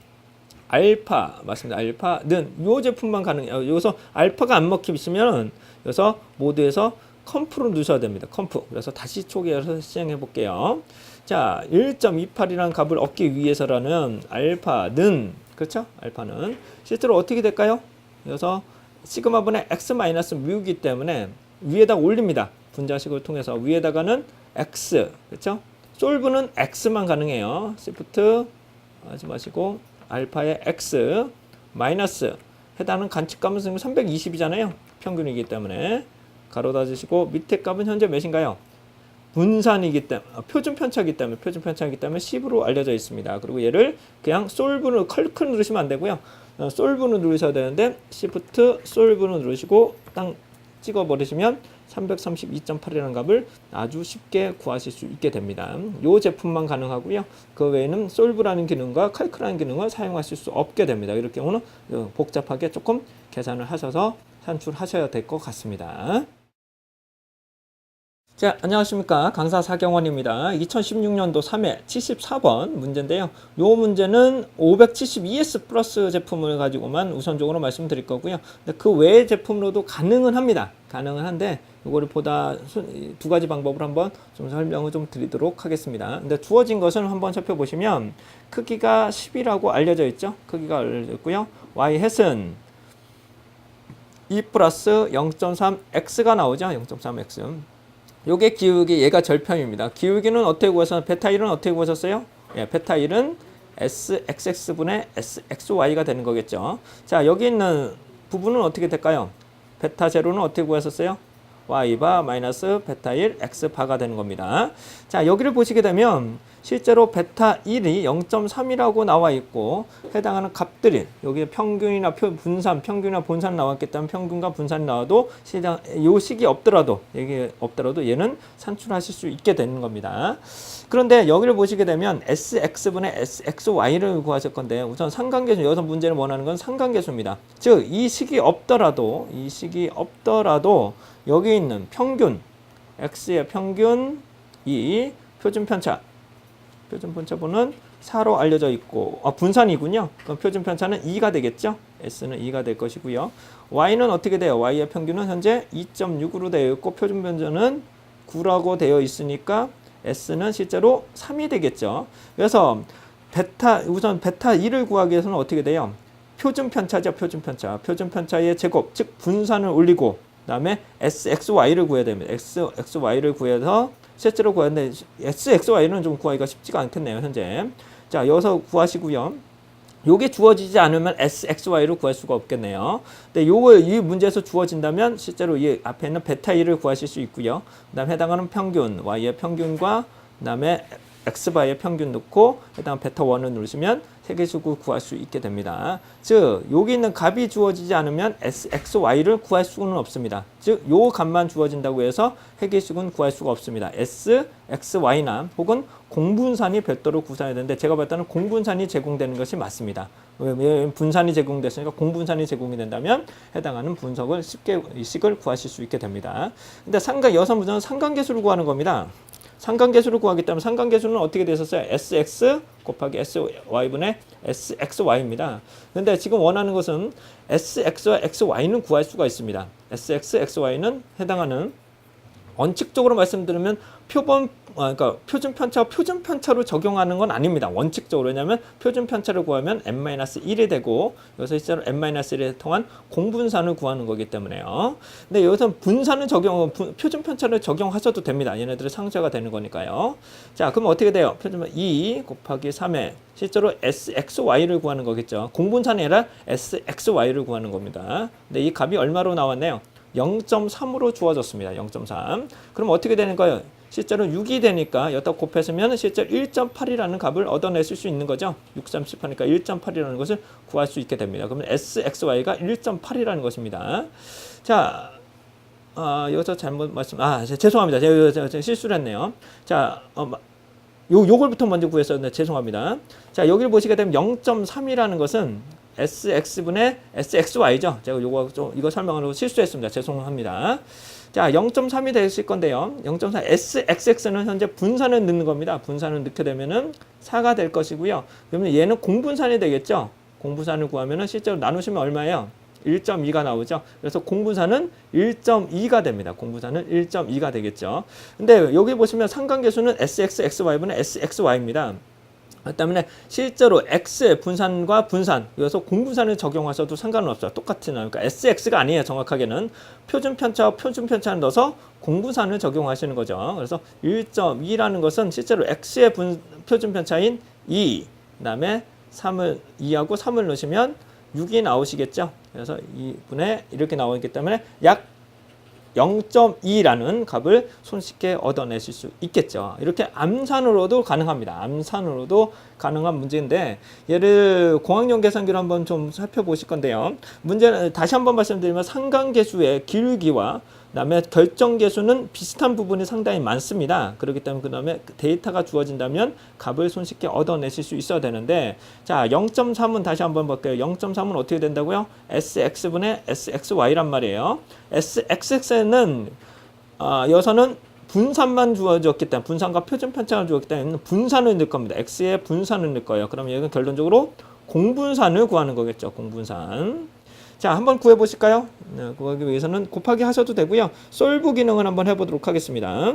알파, 맞습니다. 알파는 요 제품만 가능해요. 여기서 알파가 안 먹히시면 여기서 모드에서 컴프로 누셔야 됩니다. 컴프. 그래서 다시 초기화해서 시행해 볼게요. 자, 1.28이라는 값을 얻기 위해서라는 알파는, 그렇죠? 알파는 실제로 어떻게 될까요? 그래서 시그마분의 x-뮤이기 때문에 위에다 올립니다. 분자식을 통해서 위에다가는 x, 그렇죠? 솔브는 x만 가능해요. 시프트 하지 마시고 알파의 x 마이너스 해당하는 간측값은 320이잖아요. 평균이기 때문에 가로 닫으시고, 밑에 값은 현재 몇인가요? 분산이기 때문에, 표준 편차이기 때문에 10으로 알려져 있습니다. 그리고 얘를 그냥 솔브로 클릭 누르시면 안 되고요. 솔브로 누르셔야 되는데 시프트 솔브로 누르시고 딱 찍어 버리시면 332.8이라는 값을 아주 쉽게 구하실 수 있게 됩니다. 이 제품만 가능하고요. 그 외에는 솔브라는 기능과 칼크라는 기능을 사용하실 수 없게 됩니다. 이렇게 오늘 복잡하게 조금 계산을 하셔서 산출하셔야 될 것 같습니다. 자, 안녕하십니까. 강사 사경원입니다. 2016년도 3회 74번 문제인데요. 이 문제는 572S 플러스 제품을 가지고만 우선적으로 말씀드릴 거고요. 근데 그 외의 제품으로도 가능은 합니다. 가능은 한데 이거를 보다 두 가지 방법을 한번 좀 설명을 좀 드리도록 하겠습니다. 근데 주어진 것을 한번 살펴보시면 크기가 10이라고 알려져 있죠. 크기가 알려져 있고요. y-햇은 2 플러스 0.3x가 나오죠. 0.3x. 요게 기울기, 얘가 절편입니다. 기울기는 어떻게 구하셨어요? 베타 1은 어떻게 구하셨어요? 예, 베타 1은 sxx분의 sxy가 되는 거겠죠. 자, 여기 있는 부분은 어떻게 될까요? 베타 제로는 어떻게 구하셨어요? y바 마이너스 베타 1 x바가 되는 겁니다. 자, 여기를 보시게 되면 실제로 베타 1이 0.3이라고 나와 있고, 해당하는 값들이 여기 평균이나 평균이나 분산 나왔기 때문에 평균과 분산이 나와도 요 식이 없더라도 얘는 산출하실 수 있게 되는 겁니다. 그런데 여기를 보시게 되면 sx분의 sxy를 구하실 건데, 우선 상관계수, 여기서 문제를 원하는 건 상관계수입니다. 즉 이 식이 없더라도 여기 있는 평균, x의 평균, 이 표준 편차분은 4로 알려져 있고, 분산이군요. 그럼 표준 편차는 2가 되겠죠. s는 2가 될 것이고요. y는 어떻게 돼요? y의 평균은 현재 2.6으로 되어 있고, 표준 편차는 9라고 되어 있으니까 S는 실제로 3이 되겠죠. 그래서 우선 베타 2를 구하기 위해서는 어떻게 돼요? 표준 편차죠, 표준 편차. 표준 편차의 제곱, 즉 분산을 올리고 그다음에 SXY를 구해야 됩니다. SXY를 구해서 실제로 구해야 되는데 SXY는 좀 구하기가 쉽지가 않겠네요, 현재. 자, 여기서 구하시고요. 요게 주어지지 않으면 SXY로 구할 수가 없겠네요. 근데 이 문제에서 주어진다면 실제로 이 앞에 있는 베타 2를 구하실 수 있고요. 그다음 해당하는 평균, Y의 평균과 그다음에 X바의 평균 넣고 해당 베타 1을 누르시면 세계식을 구할 수 있게 됩니다. 즉 여기 있는 값이 주어지지 않으면 SXY를 구할 수는 없습니다. 즉 요 값만 주어진다고 해서 해계식은 구할 수가 없습니다. SXY나 혹은 공분산이 별도로 구사해야 되는데 제가 봤을 때는 공분산이 제공되는 것이 맞습니다. 분산이 제공됐으니까 공분산이 제공이 된다면 해당하는 분석을 쉽게 식을 구하실 수 있게 됩니다. 근데 여섯 문제는 상관계수를 구하는 겁니다. 상관계수를 구하기 때문에 상관계수는 어떻게 됐었어요? SX 곱하기 SY분의 SXY입니다. 근데 지금 원하는 것은 SX와 XY는 구할 수가 있습니다. SX, XY는 해당하는 원칙적으로 말씀드리면 그러니까 표준 편차로 적용하는 건 아닙니다. 원칙적으로. 왜냐하면 표준 편차를 구하면 n-1이 되고 여기서 실제로 n-1에 통한 공분산을 구하는 거기 때문에요. 근데 여기서 표준 편차를 적용하셔도 됩니다. 얘네들이 상쇄가 되는 거니까요. 자, 그럼 어떻게 돼요? 표준 2 곱하기 3에 실제로 SXY를 구하는 거겠죠. 공분산이 아니라 SXY를 구하는 겁니다. 근데 이 값이 얼마로 나왔나요? 0.3으로 주어졌습니다. 0.3. 그럼 어떻게 되는 거예요? 실제로 6이 되니까 여기다 곱했으면 실제로 1.8이라는 값을 얻어내실 수 있는 거죠. 6, 3, 10 하니까 1.8이라는 것을 구할 수 있게 됩니다. 그러면 SXY가 1.8이라는 것입니다. 자, 여기서 잘못 죄송합니다. 제가 실수를 했네요. 자, 요걸부터 먼저 구했었는데 죄송합니다. 자, 여기를 보시게 되면 0.3이라는 것은 SX분의 SXY죠. 제가 이거 설명하려고 실수했습니다. 죄송합니다. 자, 0.3이 되실 건데요. 0.4 SXX는 현재 분산을 넣는 겁니다. 분산을 넣게 되면은 4가 될 것이고요. 그러면 얘는 공분산이 되겠죠. 공분산을 구하면은 실제로 나누시면 얼마예요? 1.2가 나오죠. 그래서 공분산은 1.2가 됩니다. 공분산은 1.2가 되겠죠. 근데 여기 보시면 상관계수는 SX, XY분의 SXY입니다. 때문에 실제로 X의 분산과 분산, 여기서 공분산을 적용하셔도 상관은 없어요. 똑같은, 그러니까 SX가 아니에요. 정확하게는 표준 편차를 넣어서 공분산을 적용하시는 거죠. 그래서 1.2라는 것은 실제로 X의 표준 편차인 2, 그다음에 2하고 3을 넣으시면 6이 나오시겠죠. 그래서 2분의 이렇게 나오기 때문에 약 0.2라는 값을 손쉽게 얻어내실 수 있겠죠. 이렇게 암산으로도 가능합니다. 암산으로도 가능한 문제인데 얘를 공학용 계산기로 한번 좀 살펴보실 건데요. 문제는 다시 한번 말씀드리면 상관계수의 길기와 그다음에 결정계수는 비슷한 부분이 상당히 많습니다. 그렇기 때문에 그다음에 데이터가 주어진다면 값을 손쉽게 얻어내실 수 있어야 되는데 자 0.3은 다시 한번 볼게요. 0.3은 어떻게 된다고요? SX분의 SXY란 말이에요. SXX는 여기서는 분산만 주어졌기 때문에 분산과 표준 편차가 주어졌기 때문에 분산을 넣을 겁니다. X의 분산을 넣을 거예요. 그럼 여기는 결론적으로 공분산을 구하는 거겠죠. 공분산. 자, 한번 구해 보실까요? 구하기 위해서는 곱하기 하셔도 되고요. 솔브 기능을 한번 해보도록 하겠습니다.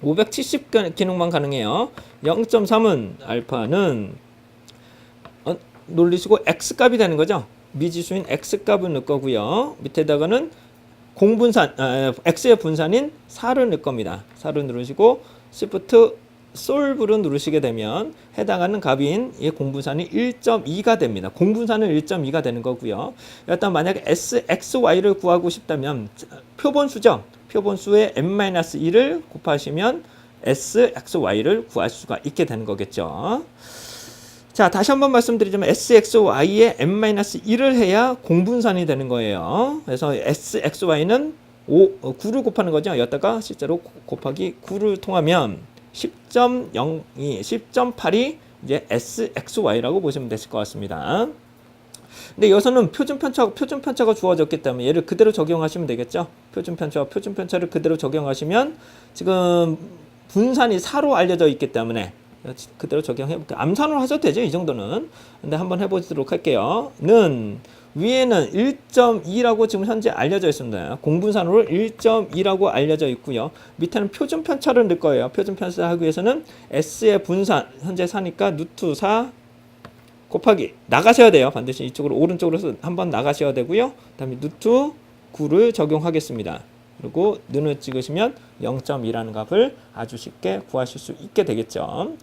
570 기능만 가능해요. 0.3은 알파는 놀리시고 X값이 되는 거죠. 미지수인 X값을 넣을 거고요. 밑에다가는 X의 분산인 4를 넣을 겁니다. 4를 누르시고 Shift 솔브를 누르시게 되면 해당하는 값인 이 공분산이 1.2가 됩니다. 공분산은 1.2가 되는 거고요. 일단 만약에 SXY를 구하고 싶다면 표본수죠. 표본수의 n-1을 곱하시면 SXY를 구할 수가 있게 되는 거겠죠. 자, 다시 한번 말씀드리자면 SXY에 n-1을 해야 공분산이 되는 거예요. 그래서 SXY는 9를 곱하는 거죠. 여기다가 실제로 곱하기 9를 통하면 10.8이 이제 SXY라고 보시면 되실 것 같습니다. 근데 여기서는 표준 편차가 주어졌기 때문에 얘를 그대로 적용하시면 되겠죠. 표준 편차를 그대로 적용하시면 지금 분산이 4로 알려져 있기 때문에 그대로 적용해 볼게요. 암산으로 하셔도 되죠. 이 정도는. 근데 한번 해보도록 할게요. 는 위에는 1.2라고 지금 현재 알려져 있습니다. 공분산으로 1.2라고 알려져 있고요. 밑에는 표준 편차를 넣을 거예요. 표준 편차 하기 위해서는 S의 분산, 현재 사니까 루트 4 곱하기 나가셔야 돼요. 반드시 이쪽으로 오른쪽으로 한번 나가셔야 되고요. 그다음에 루트 9를 적용하겠습니다. 그리고 눈을 찍으시면 0.2라는 값을 아주 쉽게 구하실 수 있게 되겠죠.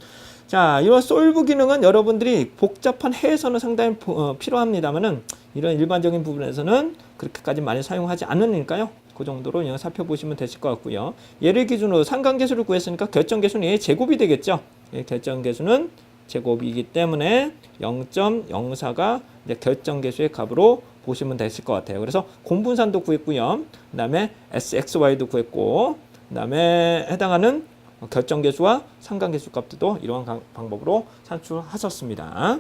자, 이런 솔브 기능은 여러분들이 복잡한 해에서는 상당히 필요합니다만은 이런 일반적인 부분에서는 그렇게까지 많이 사용하지 않으니까요. 그 정도로 그냥 살펴보시면 되실 것 같고요. 얘를 기준으로 상관계수를 구했으니까 결정계수는 얘의 제곱이 되겠죠. 결정계수는 제곱이기 때문에 0.04가 결정계수의 값으로 보시면 되실 것 같아요. 그래서 공분산도 구했고요. 그 다음에 SXY도 구했고, 그 다음에 해당하는 결정계수와 상관계수 값들도 이러한 방법으로 산출하셨습니다.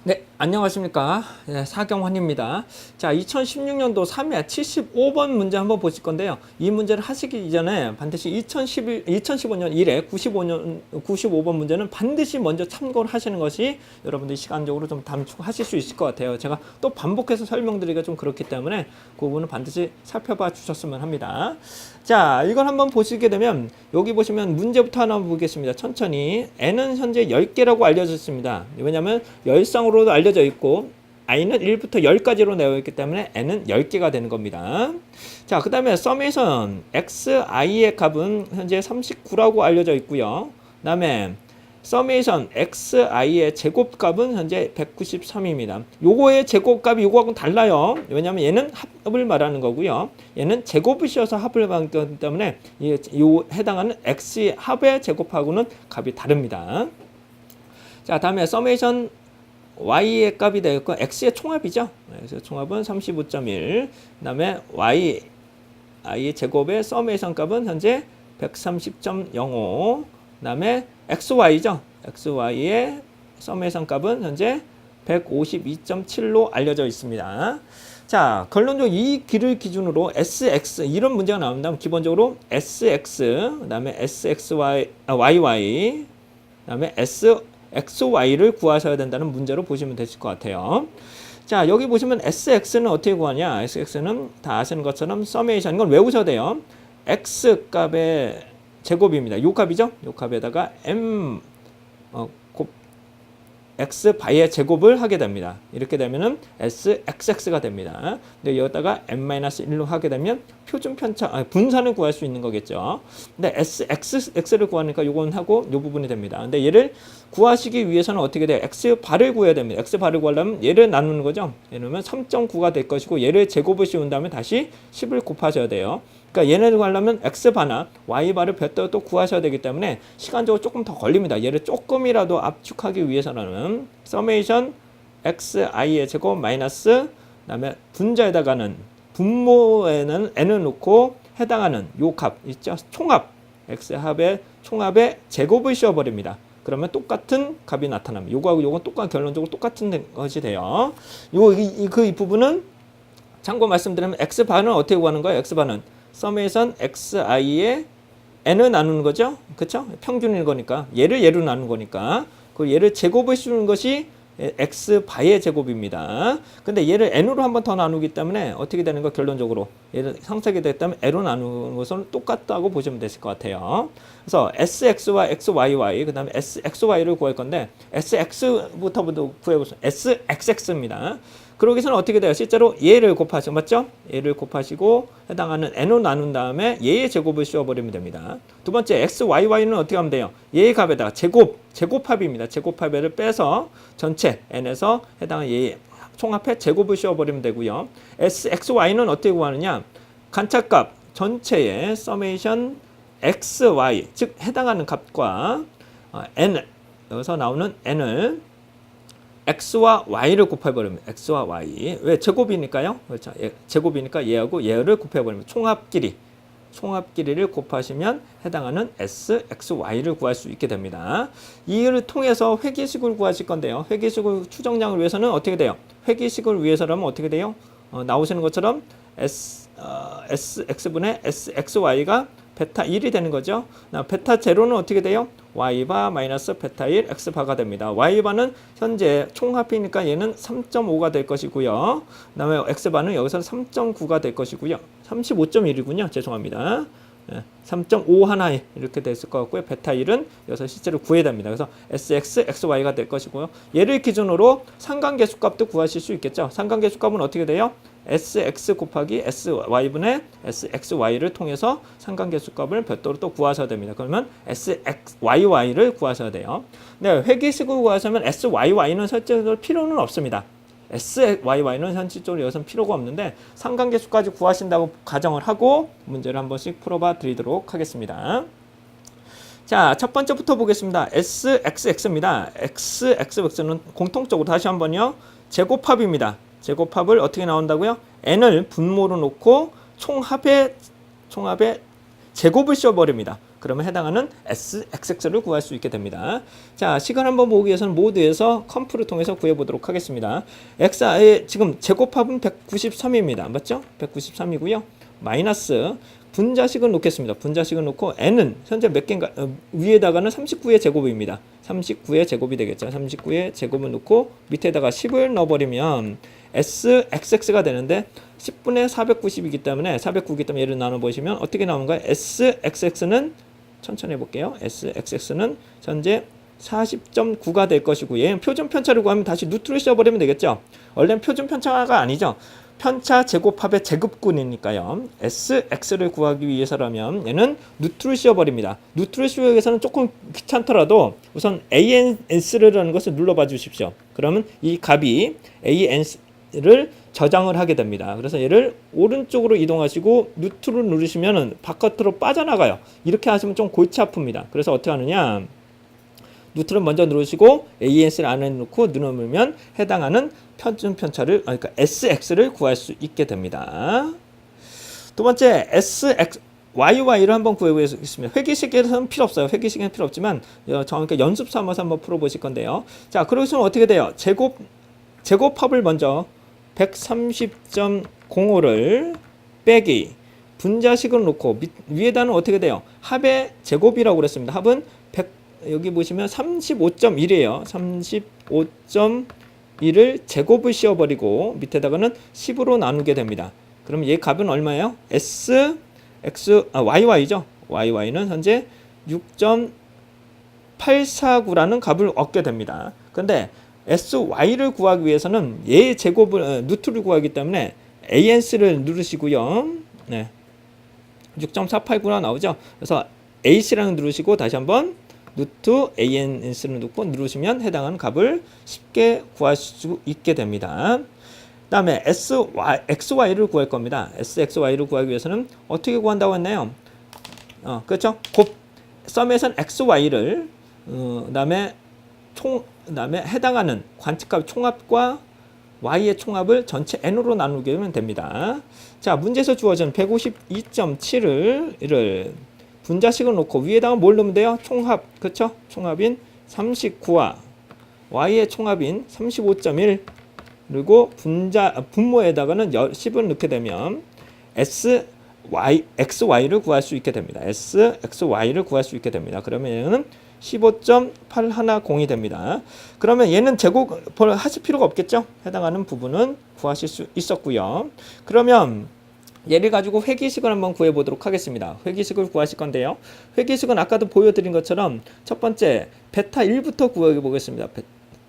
네, 안녕하십니까. 네, 사경환입니다. 자, 2016년도 3회 75번 문제 한번 보실 건데요. 이 문제를 하시기 이전에 반드시 2015년 1회 95번 문제는 반드시 먼저 참고를 하시는 것이 여러분들이 시간적으로 좀 단축하실 수 있을 것 같아요. 제가 또 반복해서 설명드리기가 좀 그렇기 때문에 그 부분은 반드시 살펴봐 주셨으면 합니다. 자, 이걸 한번 보시게 되면 여기 보시면 문제부터 하나 보겠습니다. 천천히. n은 현재 10개라고 알려져 있습니다. 왜냐하면 열상으로도 알려져 있고 i는 1부터 10까지로 되어 있기 때문에 n은 10개가 되는 겁니다. 자, 그 다음에 서메이션 xi의 값은 현재 39라고 알려져 있고요. 그 다음에 서메이션 xi의 제곱값은 현재 193입니다. 요거의 제곱값이 요거하고는 달라요. 왜냐하면 얘는 합을 말하는 거고요. 얘는 제곱을 씌워서 합을 말하기 때문에 요 해당하는 x의 합의 제곱하고는 값이 다릅니다. 자, 다음에 서메이션 y의 값이 되겠고 x의 총합이죠. 그래서 총합은 35.1. 그다음에 i의 제곱의 서메이션 값은 현재 130.05. 그다음에 xy죠. xy의 서메이션 값은 현재 152.7로 알려져 있습니다. 자, 결론적으로 이 길을 기준으로 sx 이런 문제가 나온다면 기본적으로 sx 그다음에 yy 그다음에 xy를 구하셔야 된다는 문제로 보시면 되실 것 같아요. 자, 여기 보시면 sx는 어떻게 구하냐? sx는 다 아시는 것처럼 서메이션 이건 외우셔야 돼요. x 값의 제곱입니다. 요 값이죠? 요 값에다가 m x 바이의 제곱을 하게 됩니다. 이렇게 되면은 sxx가 됩니다. 근데 여기다가 n-1로 하게 되면 표준 편차 분산을 구할 수 있는 거겠죠. 근데 sx를 구하니까 요건 하고 요 부분이 됩니다. 근데 얘를 구하시기 위해서는 어떻게 돼요? x바를 구해야 됩니다. x바를 구하려면 얘를 나누는 거죠. 얘는 3.9가 될 것이고 얘를 제곱을 씌운 다음에 다시 10을 곱하셔야 돼요. 그러니까 얘네를 구하려면 x바나 y바를 별도로 또 구하셔야 되기 때문에 시간적으로 조금 더 걸립니다. 얘를 조금이라도 압축하기 위해서는 서메이션 xi의 제곱 마이너스 그다음에 분자에다가는 분모에는 n을 놓고 해당하는 요 값 있죠? 총합 x합의 총합의 제곱을 씌워버립니다. 그러면 똑같은 값이 나타납니다. 요거하고 요건 결론적으로 똑같은 것이 돼요. 이 부분은 참고 말씀드리면 x바는 어떻게 구하는 거예요? x바는 서메이션 xi의 n을 나누는 거죠. 그렇죠? 평균일 거니까 얘를 나누는 거니까 그 얘를 제곱을 씌우는 것이 x바의 제곱입니다. 근데 얘를 n으로 한 번 더 나누기 때문에 어떻게 되는 거 결론적으로 얘를 상세하게 됐다면 n으로 나누는 것은 똑같다고 보시면 되실 것 같아요. 그래서 sx와 xyy 그 다음에 sxy를 구할 건데 sx부터 구해보세요. sxx입니다. 그러기서는 어떻게 돼요? 실제로 얘를 곱하시고 맞죠? 얘를 곱하시고 해당하는 n으로 나눈 다음에 얘의 제곱을 씌워버리면 됩니다. 두 번째 xyy는 어떻게 하면 돼요? 얘의 값에다가 제곱합입니다. 제곱합을 빼서 전체 n에서 해당하는 얘의 총합해 제곱을 씌워버리면 되고요. xy는 어떻게 구하느냐? 간차값 전체의 서메이션 xy 즉 해당하는 값과 n 여기서 나오는 n을 x와 y를 곱해버리면 x와 y 왜 제곱이니까요. 그렇죠. 제곱이니까 얘하고 얘를 곱해버리면 총합끼리를 곱하시면 해당하는 s, x, y를 구할 수 있게 됩니다. 이를 통해서 회계식을 구하실 건데요. 회계식을 추정량을 위해서는 어떻게 돼요? 회계식을 위해서라면 어떻게 돼요? 나오시는 것처럼 x분의 s, x, y가 베타 1이 되는 거죠. 베타 제로는 어떻게 돼요? y바 마이너스 베타 1 x바가 됩니다. y바는 현재 총합이니까 얘는 3.5가 될 것이고요. 그 다음에 x바는 여기서는 3.9가 될 것이고요. 35.1이군요. 죄송합니다. 3.5 하나 이렇게 됐을 것 같고요. 베타 1은 여기서 실제로 구해야 됩니다. 그래서 sx, xy가 될 것이고요. 얘를 기준으로 상관계수값도 구하실 수 있겠죠. 상관계수값은 어떻게 돼요? sx 곱하기 sy분의 sxy를 통해서 상관계수값을 별도로 또 구하셔야 됩니다. 그러면 sxy를 구하셔야 돼요. 네, 회계식으로 구하시면 sy는 실제로 필요는 없습니다. SYY는 현실적으로 여기서는 필요가 없는데 상관계수까지 구하신다고 가정을 하고 문제를 한 번씩 풀어봐 드리도록 하겠습니다. 자, 첫 번째부터 보겠습니다. SXX입니다. XXX는 공통적으로 다시 한번요. 제곱합입니다. 제곱합을 어떻게 나온다고요? n을 분모로 놓고 총합의 제곱을 씌워버립니다. 그러면 해당하는 SXX를 구할 수 있게 됩니다. 자, 시간 한번 보기 위해서는 모드에서 컴프를 통해서 구해보도록 하겠습니다. X의 지금 제곱합은 193입니다. 맞죠? 193이고요. 마이너스 분자식을 놓겠습니다. 분자식을 놓고 n은 현재 몇 개인가 위에다가는 39의 제곱입니다. 39의 제곱이 되겠죠. 39의 제곱을 놓고 밑에다가 10을 넣어버리면 SXX가 되는데 10분의 490이기 때문에 409이기 때문에 얘를 나눠보시면 어떻게 나오는가요? SXX는 천천히 해볼게요. SXX는 현재 40.9가 될 것이고 얘는 표준 편차를 구하면 다시 루트를 씌워버리면 되겠죠. 원래는 표준 편차가 아니죠. 편차 제곱합의 제곱근이니까요. SX를 구하기 위해서라면 얘는 루트를 씌워버립니다. 루트를 씌우기 위해서는 조금 귀찮더라도 우선 ANS라는 것을 눌러봐 주십시오. 그러면 이 값이 ANS를 저장을 하게 됩니다. 그래서 얘를 오른쪽으로 이동하시고 루트를 누르시면 바깥으로 빠져나가요. 이렇게 하시면 좀 골치 아픕니다. 그래서 어떻게 하느냐, 루트를 먼저 누르시고 ANS를 안에 넣고 누르면 해당하는 표준 편차를, 그러니까 SX를 구할 수 있게 됩니다. 두 번째 SXY를 한번 구해보겠습니다. 회계식에서는 필요 없어요. 회계식에는 필요 없지만 정확히 연습 삼아서 한번 풀어보실 건데요. 자, 그러시면 어떻게 돼요? 제곱합을 먼저 130.05를 빼기 분자식을 놓고 위에다는 어떻게 돼요? 합의 제곱이라고 그랬습니다. 합은 100, 여기 보시면 35.1이에요. 35.1을 제곱을 씌워버리고 밑에다가는 10으로 나누게 됩니다. 그럼 얘 값은 얼마예요? YY죠. YY는 현재 6.849라는 값을 얻게 됩니다. 근데 SY를 구하기 위해서는 얘 제곱을 루트를 구하기 때문에 ANS를 누르시고요. 네. 6.489가 나오죠. 그래서 AC라는 누르시고 다시 한번 루트 ANS를 넣고 누르시면 해당하는 값을 쉽게 구할 수 있게 됩니다. 그 다음에 XY를 구할 겁니다. SXY를 구하기 위해서는 어떻게 구한다고 했나요? 그렇죠? 썸에선 XY를 그다음에 해당하는 관측값 총합과 Y의 총합을 전체 N으로 나누게 하면 됩니다. 자, 문제에서 주어진 157을 분자식을 놓고 위에다가 뭘 넣으면 돼요? 총합, 그렇죠? 총합인 39와 Y의 총합인 35.1 그리고 분모에다가는 10을 넣게 되면 XY를 구할 수 있게 됩니다. SXY를 구할 수 있게 됩니다. 그러면 얘는 15.810이 됩니다. 그러면 얘는 제곱을 하실 필요가 없겠죠? 해당하는 부분은 구하실 수 있었고요. 그러면 얘를 가지고 회기식을 한번 구해보도록 하겠습니다. 회기식을 구하실 건데요. 회기식은 아까도 보여드린 것처럼 첫 번째 베타 1부터 구해보겠습니다.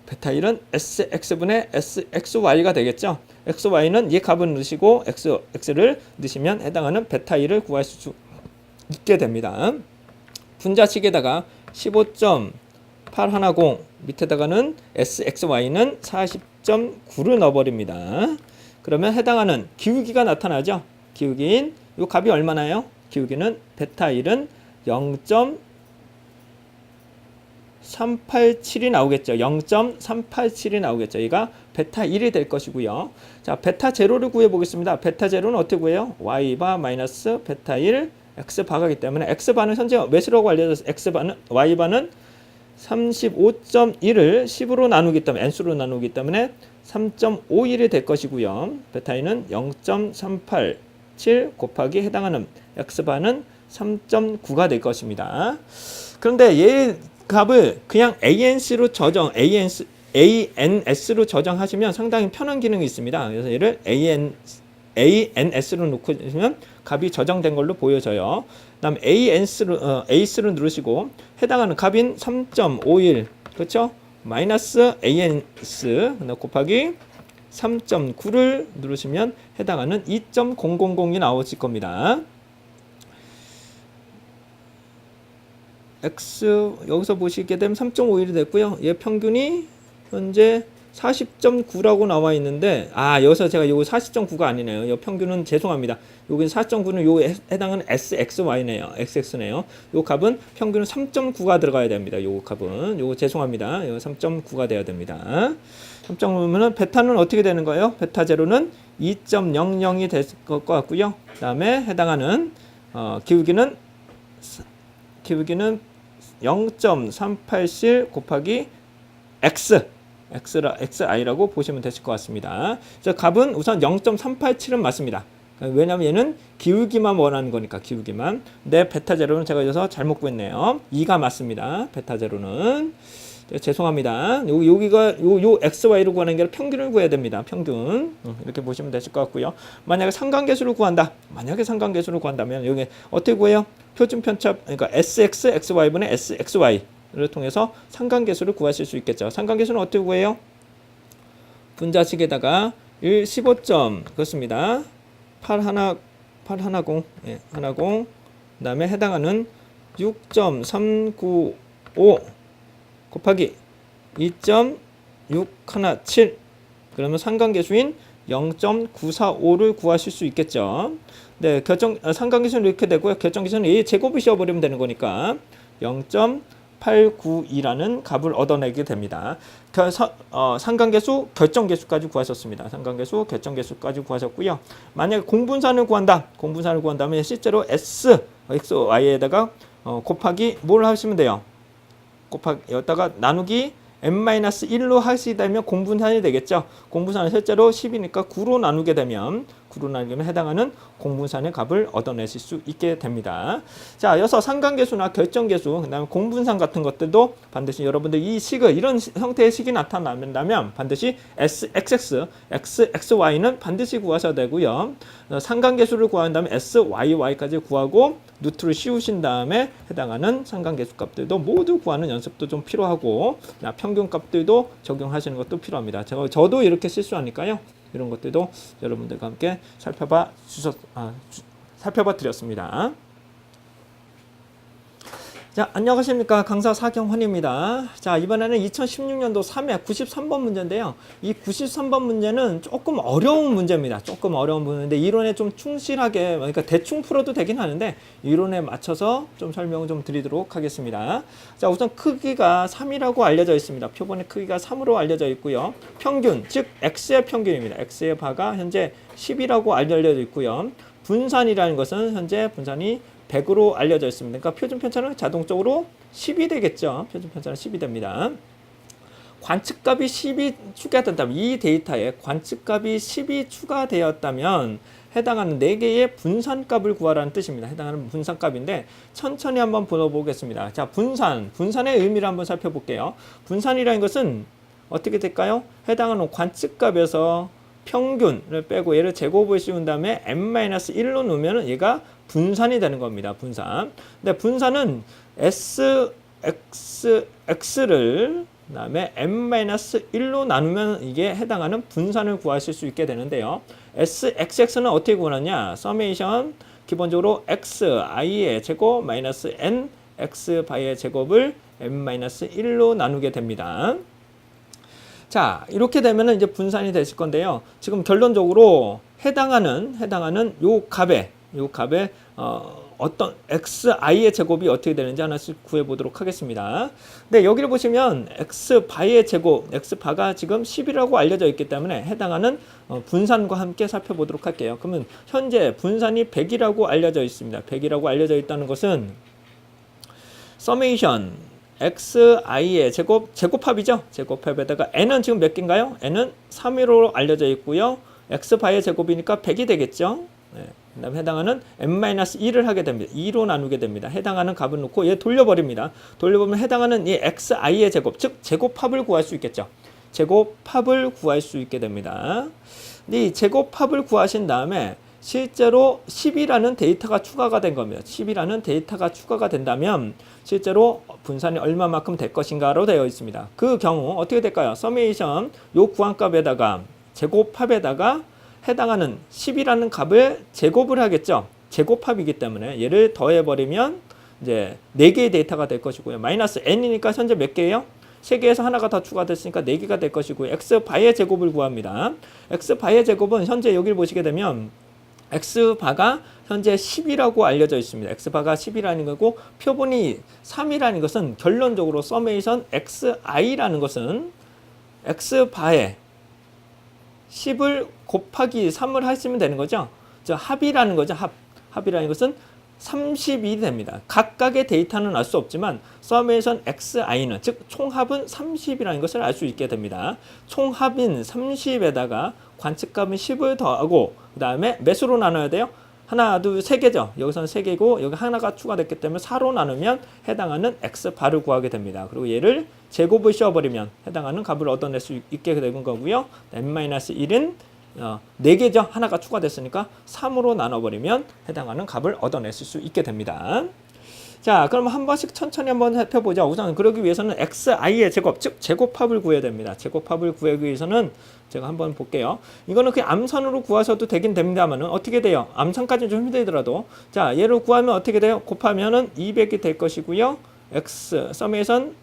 베타 1은 SX분의 SXY가 되겠죠. XY는 얘 값을 넣으시고 X를 넣으시면 해당하는 베타 1을 구할 수 있게 됩니다. 분자식에다가 15.810 밑에다가는 SXY는 40.9를 넣어버립니다. 그러면 해당하는 기울기가 나타나죠. 기울기인 이 값이 얼마나요? 기울기는 베타 1은 0.387이 나오겠죠. 0.387이 나오겠죠. 얘가 베타 1이 될 것이고요. 자, 베타 제로를 구해보겠습니다. 베타 제로는 어떻게 구해요? Y바 마이너스 베타 1 X바가기 때문에 X바는 현재 몇이라고 알려졌어요? Y바는 35.1을 10으로 나누기 때문에 N수로 나누기 때문에 3.51이 될 것이고요. 베타이는 0.387 곱하기 해당하는 X바는 3.9가 될 것입니다. 그런데 얘 값을 그냥 ANS로 ANS로 저장하시면 상당히 편한 기능이 있습니다. 그래서 얘를 ANS로 놓으시면 값이 저장된 걸로 보여져요. 그다음 AS로 누르시고 해당하는 값인 3.51 그렇죠? 마이너스 ANS 곱하기 3.9를 누르시면 해당하는 2.000이 나오실 겁니다. X 여기서 보시게 되면 3.51이 됐고요. 얘 평균이 현재 40.9라고 나와 있는데 여기서 제가 요거 40.9가 아니네요. 요 평균은 죄송합니다. 여기 40.9는 요 해당은 SXY네요. XX네요. 요 값은 평균은 3.9가 들어가야 됩니다. 요 값은 요거 죄송합니다. 요 3.9가 돼야 됩니다. 3.9면은 베타는 어떻게 되는 거예요? 베타 제로는 2.00이 될 것 같고요. 그다음에 해당하는 기울기는 0.387 곱하기 XI라고 보시면 되실 것 같습니다. 자, 값은 우선 0.387은 맞습니다. 왜냐면 얘는 기울기만 원하는 거니까 기울기만. 근데 베타 제로는 제가 여기서 잘못 구했네요. 2가 맞습니다. 베타 제로는. 죄송합니다. 여기가 요 XY를 구하는 게 아니라 평균을 구해야 됩니다. 평균. 이렇게 보시면 되실 것 같고요. 만약에 상관계수를 구한다. 만약에 상관계수를 구한다면 여기 어떻게 구해요? 표준 편차 그러니까 SX XY분의 SXY를 통해서 상관계수를 구하실 수 있겠죠. 상관계수는 어떻게 구해요? 분자식에다가 15점 그렇습니다. 810 그다음에 해당하는 6.395 곱하기 2.617 그러면 상관계수인 0.945를 구하실 수 있겠죠. 네, 상관계수는 이렇게 되고요. 결정계수는 A 제곱을 씌워버리면 되는 거니까 0.892라는 값을 얻어내게 됩니다. 상관계수, 결정계수까지 구하셨습니다. 상관계수, 결정계수까지 구하셨고요. 만약에 공분산을 구한다. 공분산을 구한다면 실제로 XY에다가 곱하기 뭘 하시면 돼요? 곱하기 여기다가 나누기 n-1로 하시게 되면 공분산이 되겠죠. 공분산은 실제로 10이니까 9로 나누게 되면 해당하는 공분산의 값을 얻어내실 수 있게 됩니다. 자, 여기서 상관계수나 결정계수, 그다음에 공분산 같은 것들도 반드시 여러분들 이 식을 이런 형태의 식이 나타난다면 반드시 SXX, XXY는 반드시 구하셔야 되고요. 상관계수를 구한다면 SYY까지 구하고 루트를 씌우신 다음에 해당하는 상관계수 값들도 모두 구하는 연습도 좀 필요하고 평균 값들도 적용하시는 것도 필요합니다. 저도 이렇게 실수하니까요. 이런 것들도 여러분들과 함께 살펴봐 드렸습니다. 자, 안녕하십니까. 강사 사경환입니다. 자, 이번에는 2016년도 3회 93번 문제인데요. 이 93번 문제는 조금 어려운 문제입니다. 조금 어려운 문제인데 이론에 좀 충실하게, 그러니까 대충 풀어도 되긴 하는데 이론에 맞춰서 좀 설명을 좀 드리도록 하겠습니다. 자, 우선 크기가 3이라고 알려져 있습니다. 표본의 크기가 3으로 알려져 있고요. 평균, 즉 X의 평균입니다. X의 바가 현재 10이라고 알려져 있고요. 분산이라는 것은 현재 분산이 100으로 알려져 있습니다. 그러니까 표준 편차는 자동적으로 10이 되겠죠. 표준 편차는 10이 됩니다. 관측값이 10이 추가된다면 이 데이터에 관측값이 10이 추가되었다면 해당하는 4개의 분산값을 구하라는 뜻입니다. 해당하는 분산값인데 천천히 한번 보겠습니다. 자, 분산의 의미를 한번 살펴볼게요. 분산이라는 것은 어떻게 될까요? 해당하는 관측값에서 평균을 빼고 얘를 제곱을 씌운 다음에 n-1로 놓으면 얘가 분산이 되는 겁니다. 분산. 근데 분산은 X를 그다음에 n-1로 나누면 이게 해당하는 분산을 구하실 수 있게 되는데요. SXX는 어떻게 구하느냐? 서메이션 기본적으로 XI의 제곱 마이너스 N X바의 제곱을 n-1로 나누게 됩니다. 자, 이렇게 되면은 이제 분산이 되실 건데요. 지금 결론적으로 해당하는 요 값에 어떤 xi의 제곱이 어떻게 되는지 하나씩 구해보도록 하겠습니다. 네, 여기를 보시면 x바의 제곱, x바가 지금 10이라고 알려져 있기 때문에 해당하는 분산과 함께 살펴보도록 할게요. 그러면 현재 분산이 100이라고 알려져 있습니다. 100이라고 알려져 있다는 것은 서메이션 xi의 제곱합이죠. 제곱합에다가 n은 지금 몇 개인가요? n은 3으로 알려져 있고요. x바의 제곱이니까 100이 되겠죠. 네. 그 다음에 해당하는 n-1을 하게 됩니다. 2로 나누게 됩니다. 해당하는 값을 놓고 얘 돌려버립니다. 돌려보면 해당하는 이 xi의 제곱, 즉 제곱합을 구할 수 있겠죠. 제곱합을 구할 수 있게 됩니다. 근데 이 제곱합을 구하신 다음에 실제로 10이라는 데이터가 추가가 된 겁니다. 10이라는 데이터가 추가가 된다면 실제로 분산이 얼마만큼 될 것인가로 되어 있습니다. 그 경우 어떻게 될까요? 서메이션 요 구한값에다가 제곱합에다가 해당하는 10이라는 값을 제곱을 하겠죠. 제곱합이기 때문에 얘를 더해버리면 이제 4개의 데이터가 될 것이고요. 마이너스 n이니까 현재 몇 개예요? 3개에서 하나가 더 추가됐으니까 4개가 될 것이고요. x바의 제곱을 구합니다. x바의 제곱은 현재 여기를 보시게 되면 x바가 현재 10이라고 알려져 있습니다. x바가 10이라는 거고 표본이 3이라는 것은 결론적으로 서메이션 xi라는 것은 x바에 10을 곱하기 3을 하시면 되는 거죠. 저 합이라는 거죠. 합이라는 것은 30이 됩니다. 각각의 데이터는 알 수 없지만 서메이션 xi는 즉 총합은 30이라는 것을 알 수 있게 됩니다. 총합인 30에다가 관측값은 10을 더하고 그 다음에 몇으로 나눠야 돼요? 하나, 둘, 세 개죠. 여기서는 세 개고 여기 하나가 추가됐기 때문에 4로 나누면 해당하는 x바를 구하게 됩니다. 그리고 얘를 제곱을 씌워버리면 해당하는 값을 얻어낼 수 있게 되는 거고요. n-1은 4개죠. 하나가 추가됐으니까 3으로 나눠버리면 해당하는 값을 얻어낼 수 있게 됩니다. 자, 그럼 한 번씩 천천히 한번 살펴보자. 우선 그러기 위해서는 xi의 제곱, 즉 제곱합을 구해야 됩니다. 제곱합을 구하기 위해서는 제가 한번 볼게요. 이거는 그냥 암산으로 구하셔도 되긴 됩니다만은 어떻게 돼요? 암산까지는 좀 힘들더라도 자, 얘를 구하면 어떻게 돼요? 곱하면은 200이 될 것이고요. 서메이션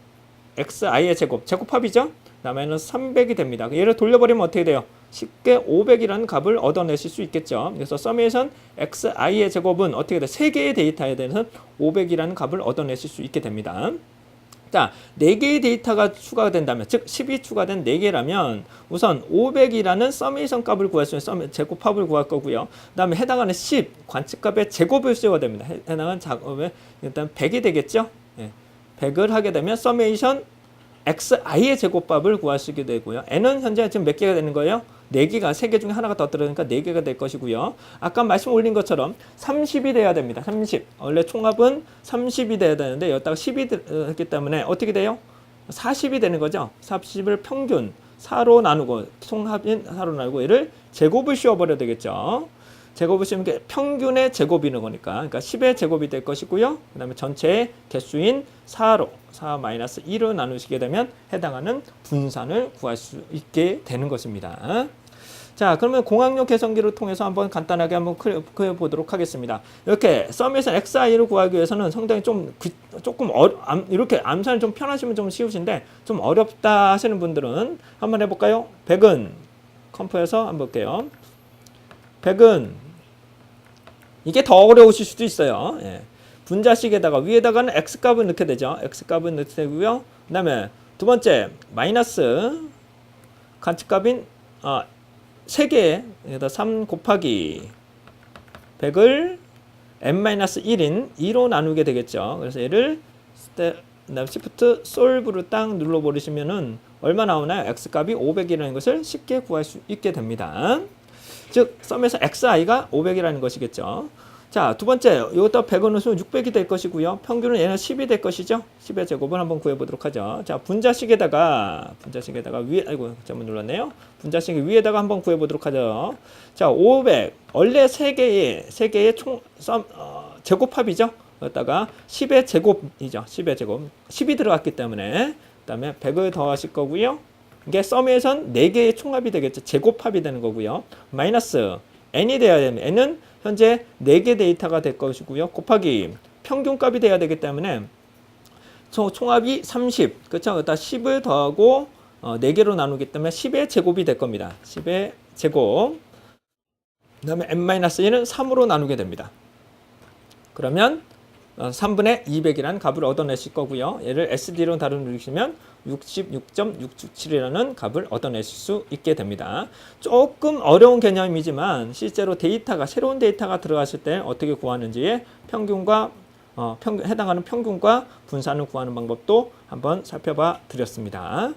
xi의 제곱, 제곱합이죠? 그다음에는 300이 됩니다. 얘를 돌려버리면 어떻게 돼요? 쉽게 500이라는 값을 얻어내실 수 있겠죠. 그래서 서메이션 xi의 제곱은 어떻게 돼? 3개의 데이터에 대해서 500이라는 값을 얻어내실 수 있게 됩니다. 자, 4개의 데이터가 추가가 된다면, 즉 10이 추가된 4개라면 우선 500이라는 서메이션 값을 구할 수 있는 제곱합을 구할 거고요. 그 다음에 해당하는 10 관측값의 제곱을 씌워야 됩니다. 해당하는 작업에 일단 100이 되겠죠. 100을 하게 되면 서메이션 xi의 제곱값을 구할 수 있게 되고요. n은 현재 지금 몇 개가 되는 거예요? 4개가 3개 중에 하나가 더 들어가니까 4개가 될 것이고요. 아까 말씀 올린 것처럼 30이 돼야 됩니다. 30. 원래 총합은 30이 돼야 되는데 여기다가 10이 들었기 때문에 어떻게 돼요? 40이 되는 거죠. 40을 평균 4로 나누고 총합인 4로 나누고 얘를 제곱을 씌워버려야 되겠죠. 제곱을 씌우면 평균의 제곱이는 거니까 그러니까 10의 제곱이 될 것이고요. 그 다음에 전체의 개수인 4로 4-1을 나누시게 되면 해당하는 분산을 구할 수 있게 되는 것입니다. 자, 그러면 공학용 계산기를 통해서 한번 간단하게 한번 그려보도록 하겠습니다. 이렇게 썸에서 xi를 구하기 위해서는 상당히 조금 이렇게 암산이 좀 편하시면 좀 쉬우신데 좀 어렵다 하시는 분들은 한번 해볼까요? 100은 컴프에서 한번 볼게요. 100은 이게 더 어려우실 수도 있어요. 분자식에다가 위에다가는 x값을 넣게 되죠. x값을 넣게 되고요. 그 다음에 두 번째 마이너스 관측값인 3개 여기다 3 곱하기 100을 n-1인 2로 나누게 되겠죠. 그래서 얘를 Shift 솔브를 딱 눌러버리시면은 얼마 나오나요? x값이 500이라는 것을 쉽게 구할 수 있게 됩니다. 즉 썸에서 xi가 500이라는 것이겠죠. 자, 두 번째 이것도 100을 넣으면 600이 될 것이고요. 평균은 얘는 10이 될 것이죠. 10의 제곱을 한번 구해보도록 하죠. 자, 분자식에다가 위에 잘못 눌렀네요. 분자식 위에다가 한번 구해보도록 하죠. 자, 500 원래 3개의 총 제곱합이죠. 여기다가 10의 제곱이죠. 10의 제곱 10이 들어갔기 때문에 그 다음에 100을 더하실 거고요. 이게 썸에선 4개의 총합이 되겠죠. 제곱합이 되는 거고요. 마이너스 n이 돼야 됩니다. n은 현재 4개 데이터가 될 것이고요. 곱하기 평균값이 돼야 되기 때문에 총합이 30. 그렇죠? 그러다 10을 더하고 4개로 나누기 때문에 10의 제곱이 될 겁니다. 10의 제곱. 그 다음에 n-1은 3으로 나누게 됩니다. 그러면 3분의 200이라는 값을 얻어내실 거고요. 얘를 SD로 다루시면 66.667이라는 값을 얻어내실 수 있게 됩니다. 조금 어려운 개념이지만 실제로 새로운 데이터가 들어갔을 때 어떻게 구하는지에 해당하는 평균과 분산을 구하는 방법도 한번 살펴봐 드렸습니다.